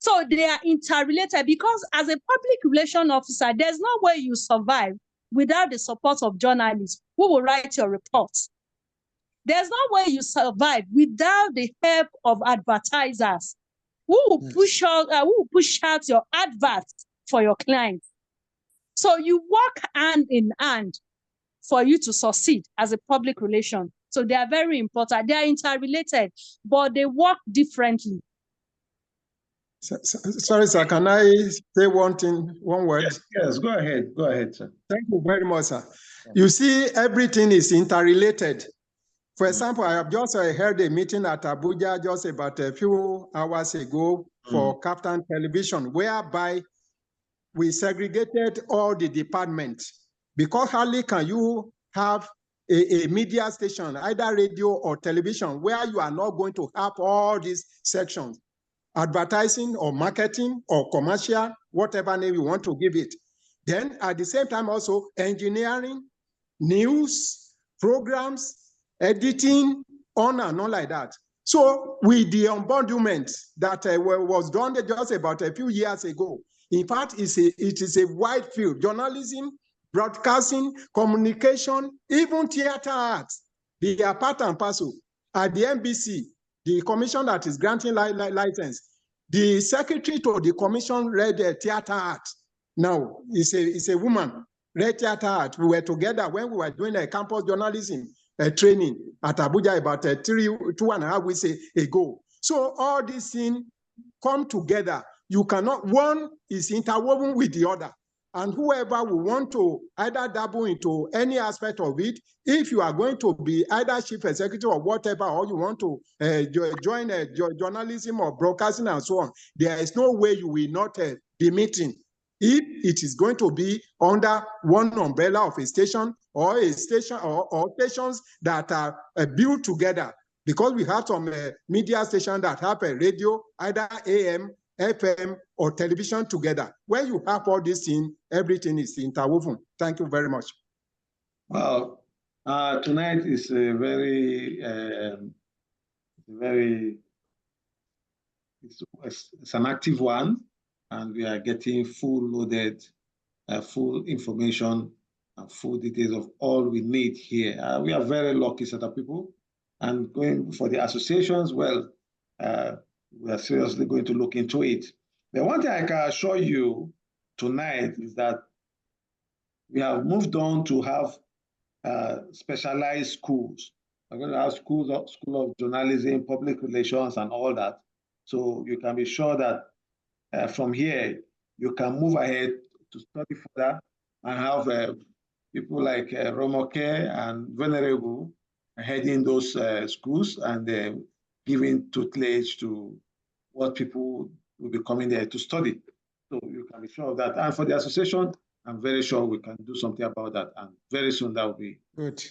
G: So they are interrelated, because as a public relation officer, there's no way you survive without the support of journalists who will write your reports. There's no way you survive without the help of advertisers who will push out your adverts for your clients. So you work hand in hand for you to succeed as a public relation. So they are very important. They are interrelated, but they work differently.
H: Sorry, sir, can I say one word?
A: Yes, go ahead, sir.
H: Thank you very much, sir. You see, everything is interrelated. For example, I have just held a meeting at Abuja just about a few hours ago for Captain Television, whereby we segregated all the departments, because hardly can you have a media station, either radio or television, where you are not going to have all these sections: advertising or marketing or commercial, whatever name you want to give it. Then at the same time also engineering, news, programs, editing, on and on like that. So with the unbundlement that was done just about a few years ago, in fact, it is a wide field: journalism, broadcasting, communication, even theater arts. They are part and parcel. At the NBC, the commission that is granting license, the secretary to the commission read theater art. Now, it's a woman, read theater art. We were together when we were doing a campus journalism training at Abuja about 2.5 weeks ago. So all these things come together. You cannot, one is interwoven with the other. And whoever will want to either dabble into any aspect of it, if you are going to be either chief executive or whatever, or you want to join journalism or broadcasting and so on, there is no way you will not be meeting. If it is going to be under one umbrella of a station or a station or stations that are built together, because we have some media stations that have a radio, either AM, FM, or television together. When you have all these things, everything is interwoven. Thank you very much.
A: Well, tonight is a it's an active one, and we are getting full loaded, full information and full details of all we need here. We are very lucky set of people, and going for the associations, well, we are seriously going to look into it. The one thing I can assure you tonight is that we have moved on to have specialized schools. We're going to have School of Journalism, Public Relations, and all that. So you can be sure that from here, you can move ahead to study further and have people like Romoke and Venerable heading those schools and giving tutelage to what people will be coming there to study. So you can be sure of that. And for the association, I'm very sure we can do something about that. And very soon that will be
H: good.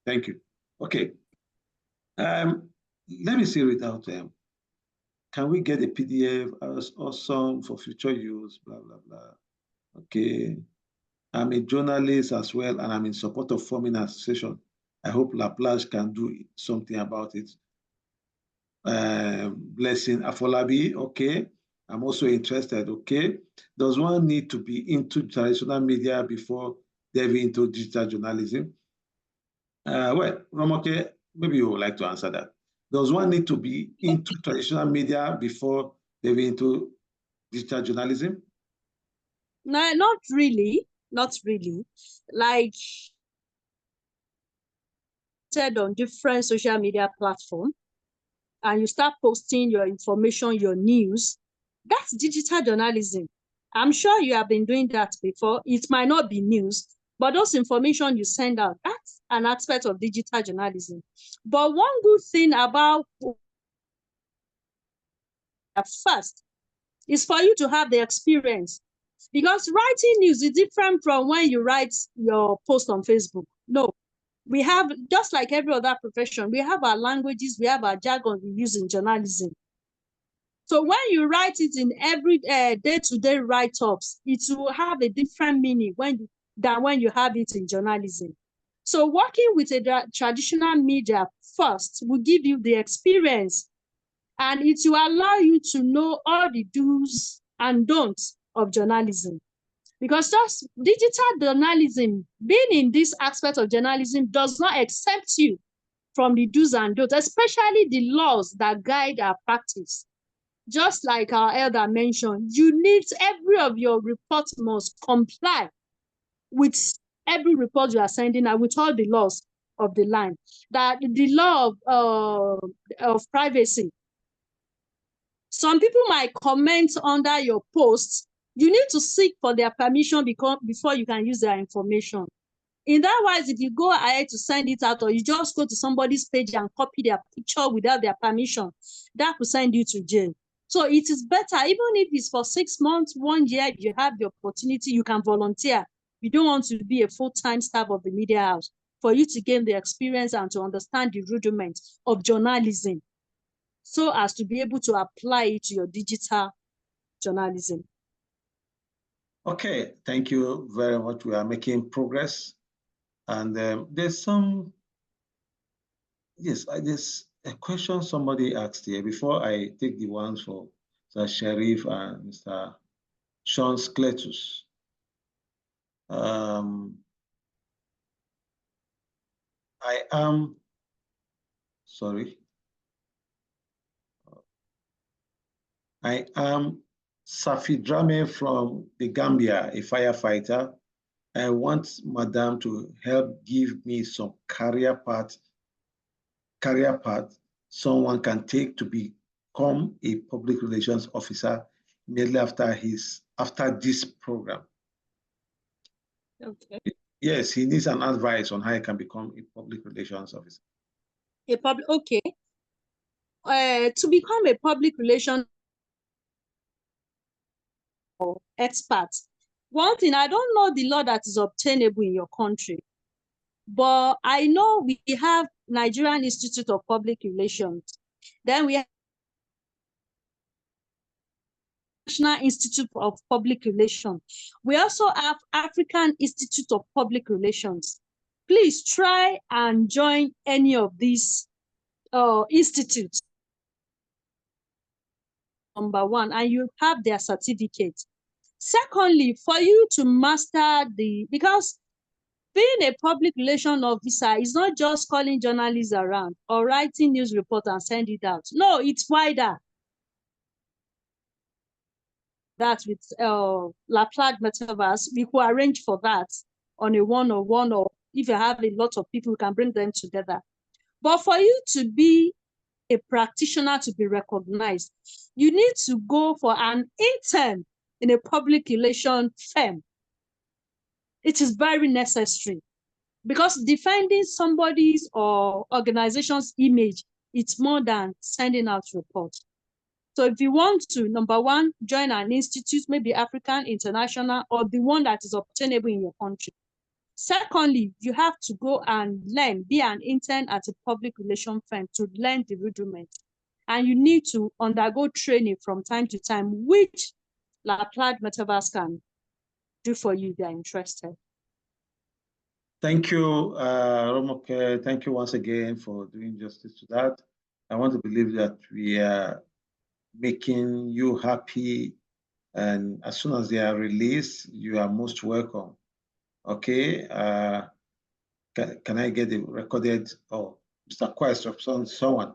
A: Thank you. Okay. Let me see it out. Can we get a PDF or some for future use? Blah, blah, blah. Okay. I'm a journalist as well, and I'm in support of forming an association. I hope Laplace can do something about it. Blessing Afolabi, okay. I'm also interested, okay. Does one need to be into traditional media before delving into digital journalism? Well, Romoke, maybe you would like to answer that. Does one need to be into traditional media before delving into digital journalism?
G: No, not really. Not really. Like, on different social media platforms. and you start posting your information, your news, that's digital journalism. I'm sure you have been doing that before. It might not be news, but those information you send out, that's an aspect of digital journalism. But one good thing about first is for you to have the experience, because writing news is different from when you write your post on Facebook. No, we have, just like every other profession, we have our languages, we have our jargon we use in journalism. So when you write it in every day-to-day write-ups, it will have a different meaning than when you have it in journalism. So working with a traditional media first will give you the experience, and it will allow you to know all the do's and don'ts of journalism. Because just digital journalism, being in this aspect of journalism, does not exempt you from the do's and don'ts, especially the laws that guide our practice. Just like our elder mentioned, you need every of your reports must comply with every report you are sending out, with all the laws of the land. That the law of privacy. Some people might comment under your posts. You need to seek for their permission before you can use their information. In that wise, if you go ahead to send it out, or you just go to somebody's page and copy their picture without their permission, that will send you to jail. So it is better, even if it's for 6 months, 1 year, if you have the opportunity, you can volunteer. You don't want to be a full-time staff of the media house, for you to gain the experience and to understand the rudiments of journalism, so as to be able to apply it to your digital journalism.
A: Okay, thank you very much. We are making progress. And there's some, yes, there's a question somebody asked here before I take the ones for Mr. Sheriff and Mr. Sean Skletus. I am Safi Drame from the Gambia, a firefighter. I want Madam to help give me some career path someone can take to become a public relations officer immediately after this program.
G: Okay.
A: Yes, he needs an advice on how he can become a public relations officer.
G: Okay. To become a public relations expert, one thing, I don't know the law that is obtainable in your country, but I know we have Nigerian Institute of Public Relations. Then we have National Institute of Public Relations. We also have African Institute of Public Relations. Please try and join any of these institutes. Number one, and you have their certificate. Secondly, for you to master because being a public relations officer is not just calling journalists around or writing news report and send it out. No, it's wider. That with LaPlague Metaverse, we could arrange for that on a one-on-one, or if you have a lot of people, you can bring them together. But for you to be a practitioner, to be recognized, you need to go for an intern in a public relations firm. It is very necessary, because defending somebody's or organization's image, it's more than sending out reports. So if you want to, number one, join an institute, maybe African, international, or the one that is obtainable in your country. Secondly, you have to go and learn, be an intern at a public relations firm to learn the rudiments. And you need to undergo training from time to time, which LaPlague Metaverse can do for you if you're interested.
A: Thank you, Romoke. Thank you once again for doing justice to that. I want to believe that we are making you happy, and as soon as they are released, you are most welcome. Okay, can I get the recorded, Mr. Quest or someone?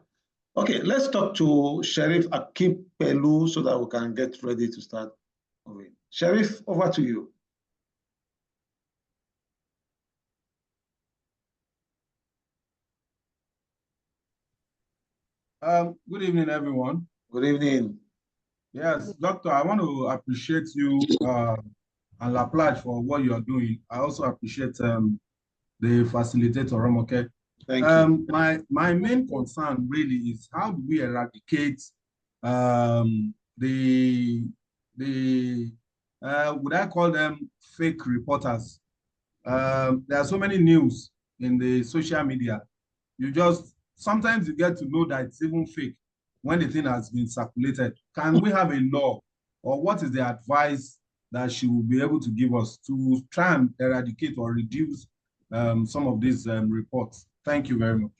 A: Okay, let's talk to Sheriff Akim Pelu so that we can get ready to start moving. Sheriff, over to you.
I: Good evening, everyone.
A: Good evening.
I: Yes, Doctor, I want to appreciate you and Laplage for what you are doing. I also appreciate the facilitator, Romoke.
A: Thank you.
I: My main concern really is how do we eradicate would I call them fake reporters? There are so many news in the social media. Sometimes you get to know that it's even fake when the thing has been circulated. Can we have a law, or what is the advice that she will be able to give us to try and eradicate or reduce some of these reports? Thank you very much.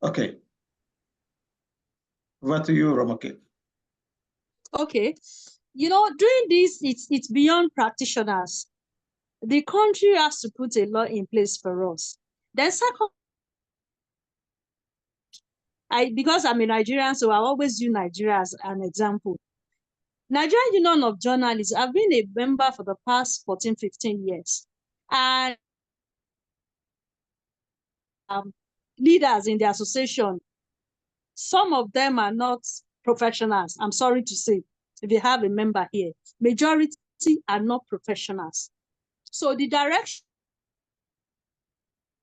A: Okay. Over to you, Romoke.
G: Okay. You know, doing this, it's beyond practitioners. The country has to put a law in place for us. Then second, because I'm a Nigerian, so I always use Nigeria as an example. Nigerian Union of Journalists, I've been a member for the past 14, 15 years. And leaders in the association, some of them are not professionals. I'm sorry to say, if you have a member here, majority are not professionals. So the direction,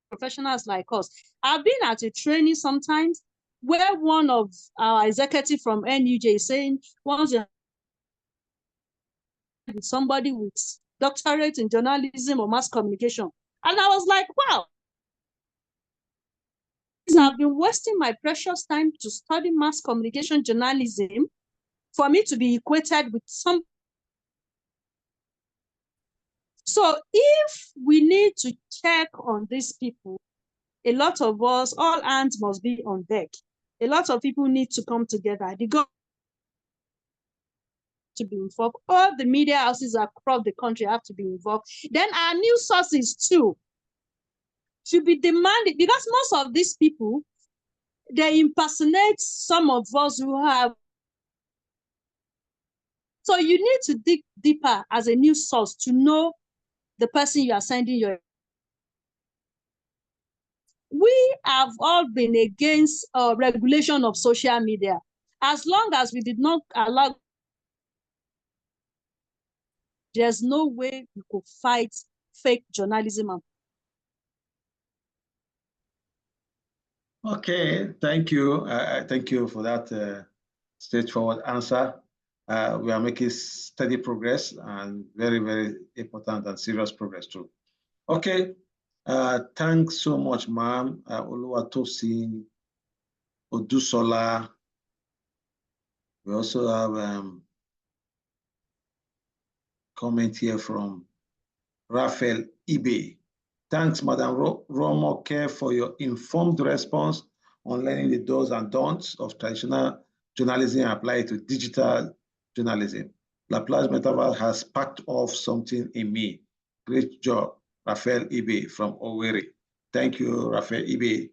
G: professionals like us, I've been at a training sometimes where one of our executive from NUJ is saying, once you with somebody with doctorate in journalism or mass communication. And I was like, wow, I've been wasting my precious time to study mass communication journalism for me to be equated with some. So if we need to check on these people, a lot of us, all hands must be on deck. A lot of people need to come together. The government to be involved. All the media houses across the country have to be involved. Then our news sources too should be demanded, because most of these people, they impersonate some of us who have. So you need to dig deeper as a news source to know the person you are sending your. We have all been against regulation of social media. As long as we did not allow, there's no way we could fight fake journalism.
A: Okay, thank you. Thank you for that straightforward answer. We are making steady progress and very, very important and serious progress too. Okay, thanks so much, ma'am. Oluwatosin Odusola. We also have comment here from Raphael Ibe. Thanks, Madam Romoke, for your informed response on learning the do's and don'ts of traditional journalism applied to digital journalism. Laplace Metaverse has sparked off something in me. Great job, Raphael Ibe from Owerri. Thank you, Raphael Ibe.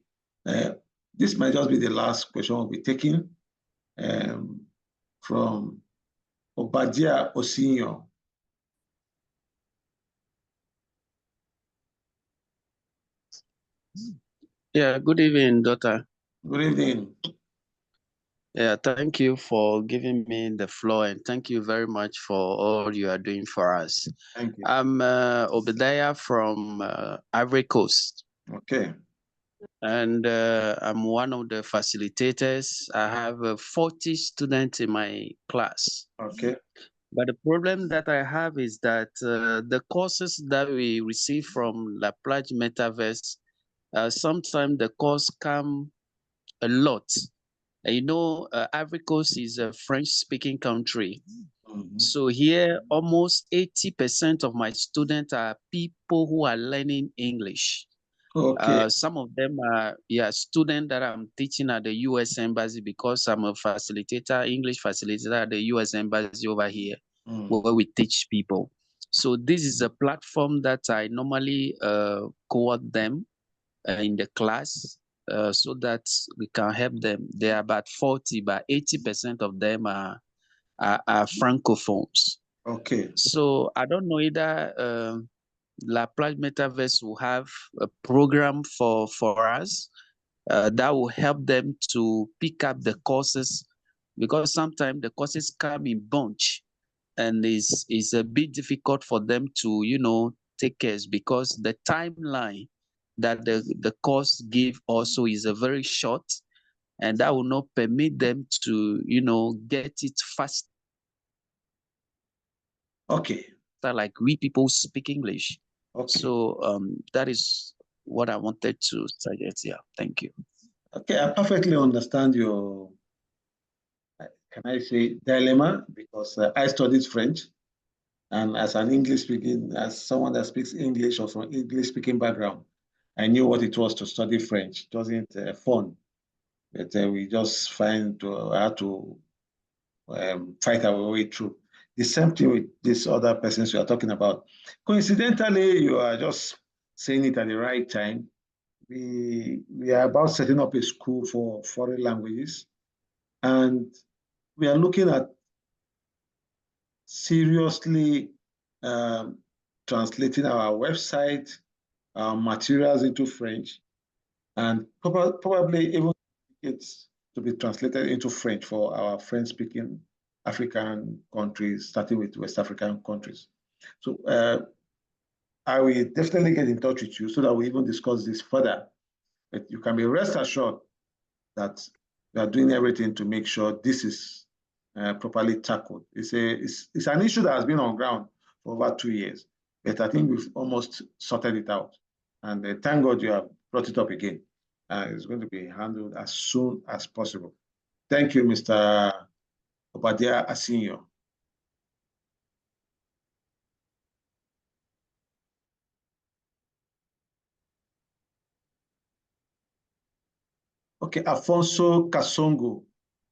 A: This might just be the last question we'll be taking from Obadia Osinyo.
J: Yeah, good evening, Doctor.
A: Good evening.
J: Yeah, thank you for giving me the floor, and thank you very much for all you are doing for us.
A: Thank you.
J: I'm Obadiah from Ivory Coast.
A: Okay.
J: And I'm one of the facilitators. I have 40 students in my class.
A: Okay.
J: But the problem that I have is that the courses that we receive from Laplace Metaverse, sometimes the course come a lot. You know, Ivory Coast is a French-speaking country.
A: Mm-hmm.
J: So here, almost 80% of my students are people who are learning English.
A: Okay.
J: Some of them are students that I'm teaching at the U.S. Embassy, because I'm a facilitator, English facilitator at the U.S. Embassy over here, where we teach people. So this is a platform that I normally co-op them in the class so that we can help them. They are about 40, but 80% of them are francophones.
A: Okay.
J: So I don't know either Laplace Metaverse will have a program for us that will help them to pick up the courses, because sometimes the courses come in bunch and it's a bit difficult for them to, take care, because the timeline that the course give also is a very short, and that will not permit them to, get it fast.
A: Okay.
J: Like we people speak English.
A: Okay.
J: So that is what I wanted to suggest. Yeah, thank you.
A: Okay, I perfectly understand your, can I say, dilemma, because I studied French, and as someone that speaks English or from English-speaking background, I knew what it was to study French. It wasn't fun, but we just find how to fight our way through. The same thing with these other persons you are talking about. Coincidentally, you are just saying it at the right time. We are about setting up a school for foreign languages, and we are looking at seriously translating our website, our materials into French, and probably even it's to be translated into French for our French-speaking African countries, starting with West African countries. So I will definitely get in touch with you so that we even discuss this further. But you can be rest assured that we are doing everything to make sure this is properly tackled. It's an issue that has been on ground for over 2 years, but I think we've almost sorted it out. And thank God you have brought it up again. It's going to be handled as soon as possible. Thank you, Mr. Obadiah Asinyo. Okay, Afonso Kasongo.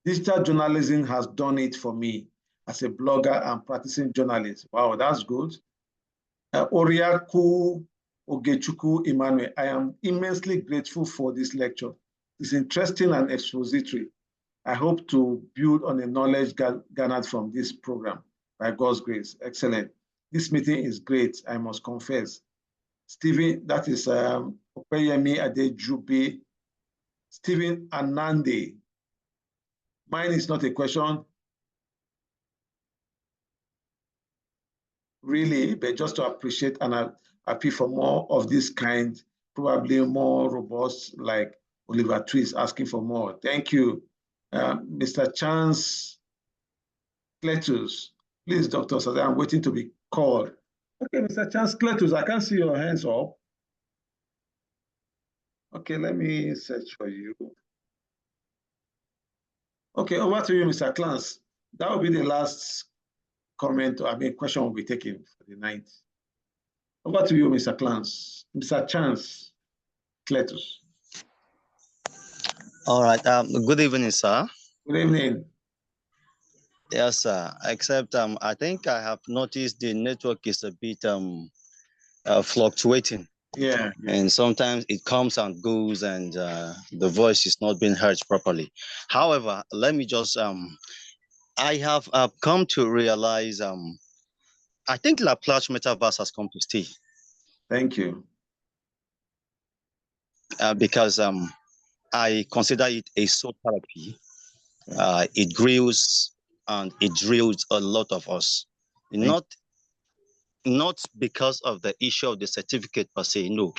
A: Digital journalism has done it for me as a blogger and practicing journalist. Wow, that's good. Oriaku Ogechuku Emmanuel, I am immensely grateful for this lecture. It's interesting and expository. I hope to build on the knowledge garnered from this program by God's grace. Excellent. This meeting is great, I must confess. Stephen, that is Opeyemi Adejube. Stephen Anande. Mine is not a question, really, but just to appreciate and appeal for more of this kind, probably more robust, like Oliver Twist asking for more. Thank you. Mr. Chance Cletus. Please, Dr. Sada, I'm waiting to be called. Okay, Mr. Chance Cletus, I can't see your hands up. Okay, let me search for you. Okay, over to you, Mr. Clans. That will be the last comment, question will be taken for the night. Over to you, Mr. Clans. Mr. Chance Cletus.
K: All right. Good evening, sir.
A: Good evening.
K: Yes, sir. Except I think I have noticed the network is a bit fluctuating.
A: Yeah.
K: And sometimes it comes and goes, and the voice is not being heard properly. However, let me just I have come to realize I think Laplace Metaverse has come to stay.
A: Thank you.
K: Because I consider it a soul therapy. It grills and it drills a lot of us. Not because of the issue of the certificate per se, no,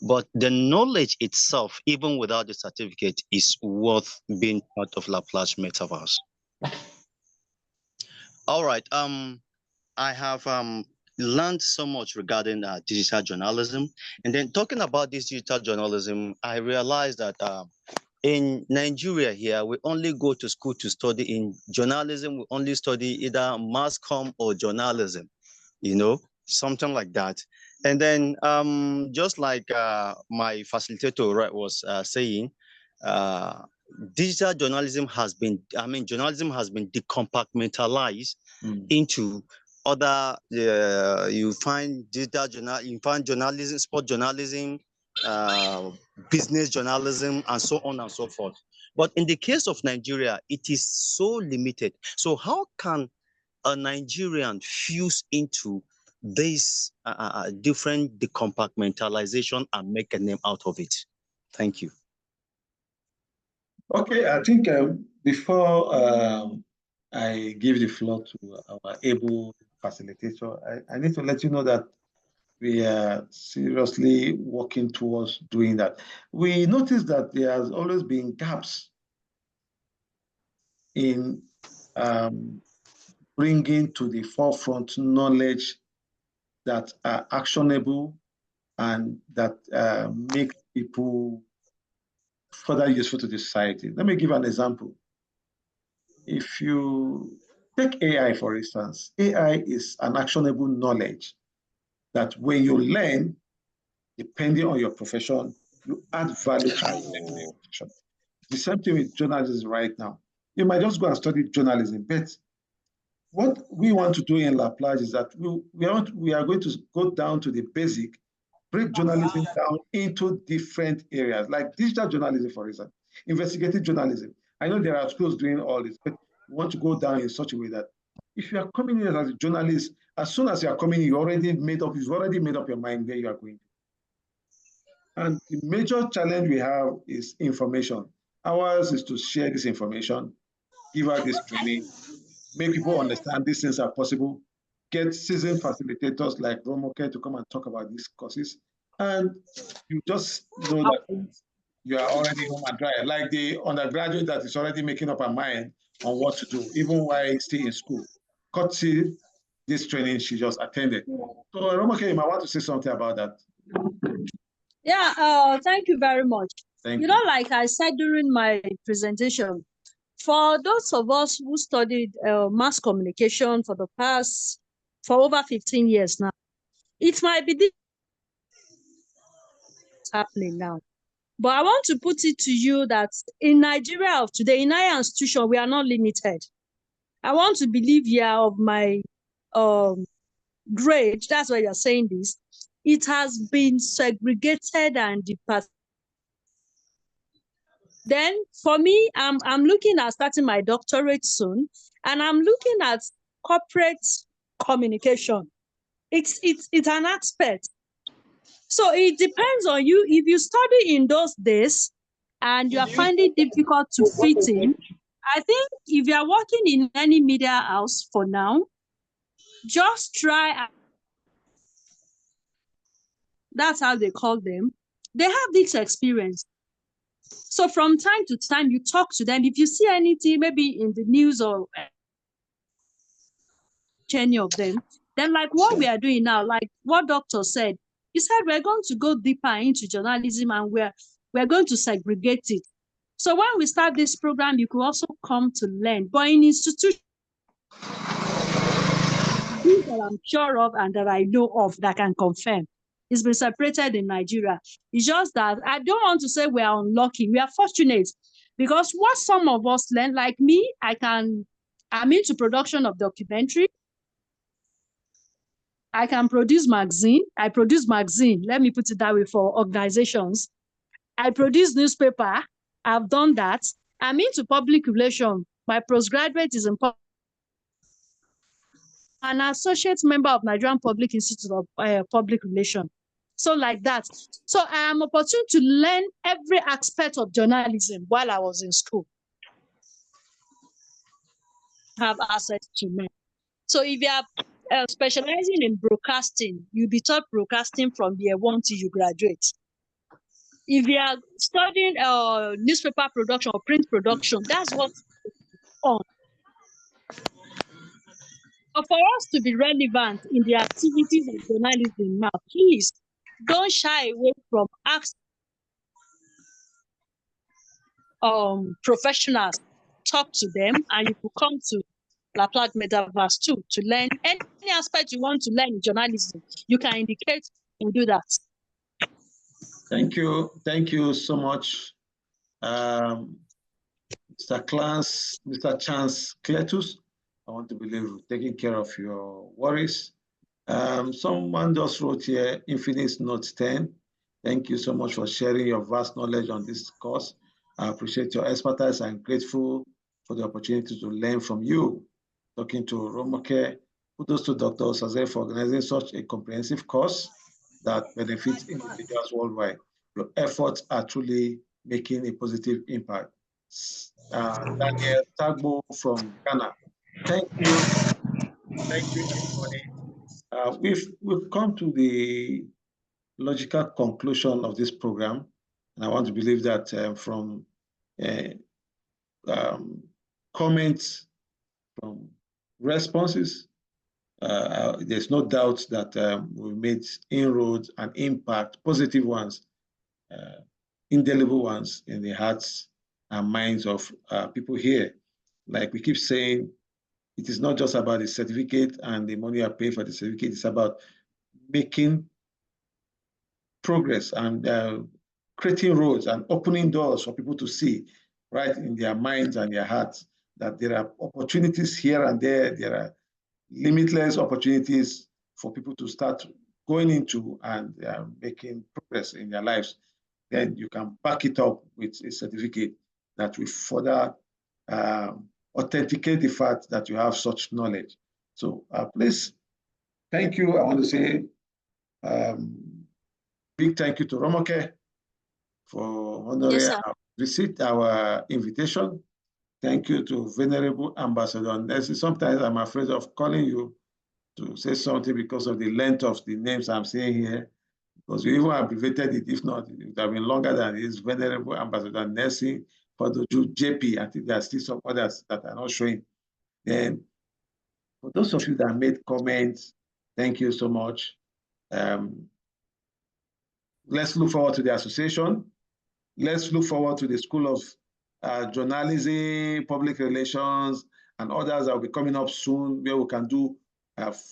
K: but the knowledge itself, even without the certificate, is worth being part of Laplace Metaverse. All right. I have learned so much regarding digital journalism, and then talking about this digital journalism, I realized that in Nigeria here, we only go to school to study in journalism. We only study either mass comm or journalism, something like that. And then just like my facilitator was saying, digital journalism has been, journalism has been decompartmentalized into other, you find digital journal, you find journalism, sport journalism, business journalism, and so on and so forth. But in the case of Nigeria, it is so limited. So how can a Nigerian fuse into this different decompartmentalization and make a name out of it? Thank you.
A: Okay, I think before I give the floor to our able facilitator, I need to let you know that we are seriously working towards doing that. We noticed that there has always been gaps in bringing to the forefront knowledge that are actionable and that make people further useful to the society. Let me give an example. If you take AI, for instance, AI is an actionable knowledge that when you learn, depending on your profession, you add value to your profession. The same thing with journalism right now. You might just go and study journalism, but what we want to do in LaPlage is that we are going to go down to the basic, break journalism down into different areas, like digital journalism, for example, investigative journalism. I know there are schools doing all this, but we want to go down in such a way that if you are coming in as a journalist, as soon as you are coming in, you've already made up your mind where you are going. And the major challenge we have is information. Ours is to share this information, give out this training, make people understand these things are possible, get seasoned facilitators like Romoke to come and talk about these courses. And you just know that you are already home and dry, like the undergraduate that is already making up her mind on what to do, even while still in school. Courtesy this training she just attended. So Romoke, you might want to say something about that.
G: Yeah, thank you very much.
A: Thank you.
G: You know, like I said during my presentation, for those of us who studied mass communication for over 15 years now, it might be happening now. But I want to put it to you that in Nigeria of today, in our institution, we are not limited. I want to believe here of my grade, that's why you're saying this, it has been segregated and departed. Then for me, I'm looking at starting my doctorate soon, and I'm looking at corporate communication. It's an aspect. So it depends on you. If you study in those days and you are finding it difficult to fit in, I think if you are working in any media house for now, just try. That's how they call them. They have this experience. So from time to time, you talk to them. If you see anything, maybe in the news or any of them, then like what we are doing now, like what Doctor said, he said we're going to go deeper into journalism and we're going to segregate it. So when we start this program, you could also come to learn. But in institutions that I'm sure of and that I know of that can confirm, it's been separated in Nigeria. It's just that I don't want to say we are unlucky. We are fortunate because what some of us learn, like me, I'm into production of documentary. I can produce magazine. I produce magazine. Let me put it that way for organizations. I produce newspaper. I've done that. I'm into public relations. My postgraduate is in an associate member of Nigerian Public Institute of Public Relations. So like that. So I am opportune to learn every aspect of journalism while I was in school. Have access to me. So if you are specializing in broadcasting, you'll be taught broadcasting from year 1 till you graduate. If you are studying newspaper production or print production, that's what's on. But for us to be relevant in the activities of journalism now, please don't shy away from asking professionals. Talk to them, and you will come to LaPlage Metaverse 2 to learn any aspect you want to learn in journalism. You can indicate and do that.
A: Thank you so much, Mr. Chance Cletus. I want to believe you're taking care of your worries. Someone just wrote here, Infinix Note 10. Thank you so much for sharing your vast knowledge on this course. I appreciate your expertise. I'm grateful for the opportunity to learn from you. Talking to Romoke, kudos to Dr. Osaze for organizing such a comprehensive course that benefits individuals worldwide. Your efforts are truly making a positive impact. Daniel Tagbo from Ghana. Thank you. Thank you, everybody. We've come to the logical conclusion of this program, and I want to believe that from comments, from responses, there's no doubt that we made inroads and impact, positive ones, indelible ones in the hearts and minds of people here. Like we keep saying, it is not just about the certificate and the money I pay for the certificate. It's about making progress and creating roads and opening doors for people to see right in their minds and their hearts that there are opportunities here and there. There are limitless opportunities for people to start going into and making progress in their lives. Then you can back it up with a certificate that will further authenticate the fact that you have such knowledge. So please, thank you. I want to say big thank you to Romoke for honoring our visit, our invitation. Thank you to Venerable Ambassador Nessie. Sometimes I'm afraid of calling you to say something because of the length of the names I'm saying here, because we even abbreviated it. If not, it would have been longer than it is. Venerable Ambassador Nessie, Fadoju, JP. I think there are still some others that are not showing. Then, for those of you that made comments, thank you so much. Let's look forward to the association. Let's look forward to the School of Journalism, Public Relations, and others that will be coming up soon, where we can do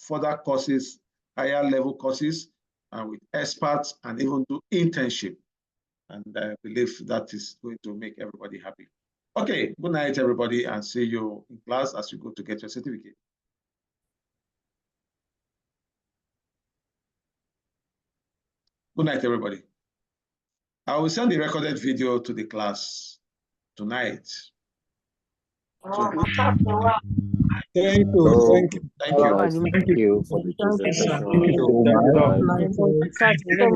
A: further courses, higher level courses, with experts, and even do internship. And I believe that is going to make everybody happy. Okay, good night, everybody, and see you in class as you go to get your certificate. Good night, everybody. I will send the recorded video to the class tonight. So,
H: thank you. Thank you.
A: Thank you.
L: Thank you for the presentation.
H: Thank you so much.
G: Thank you so much.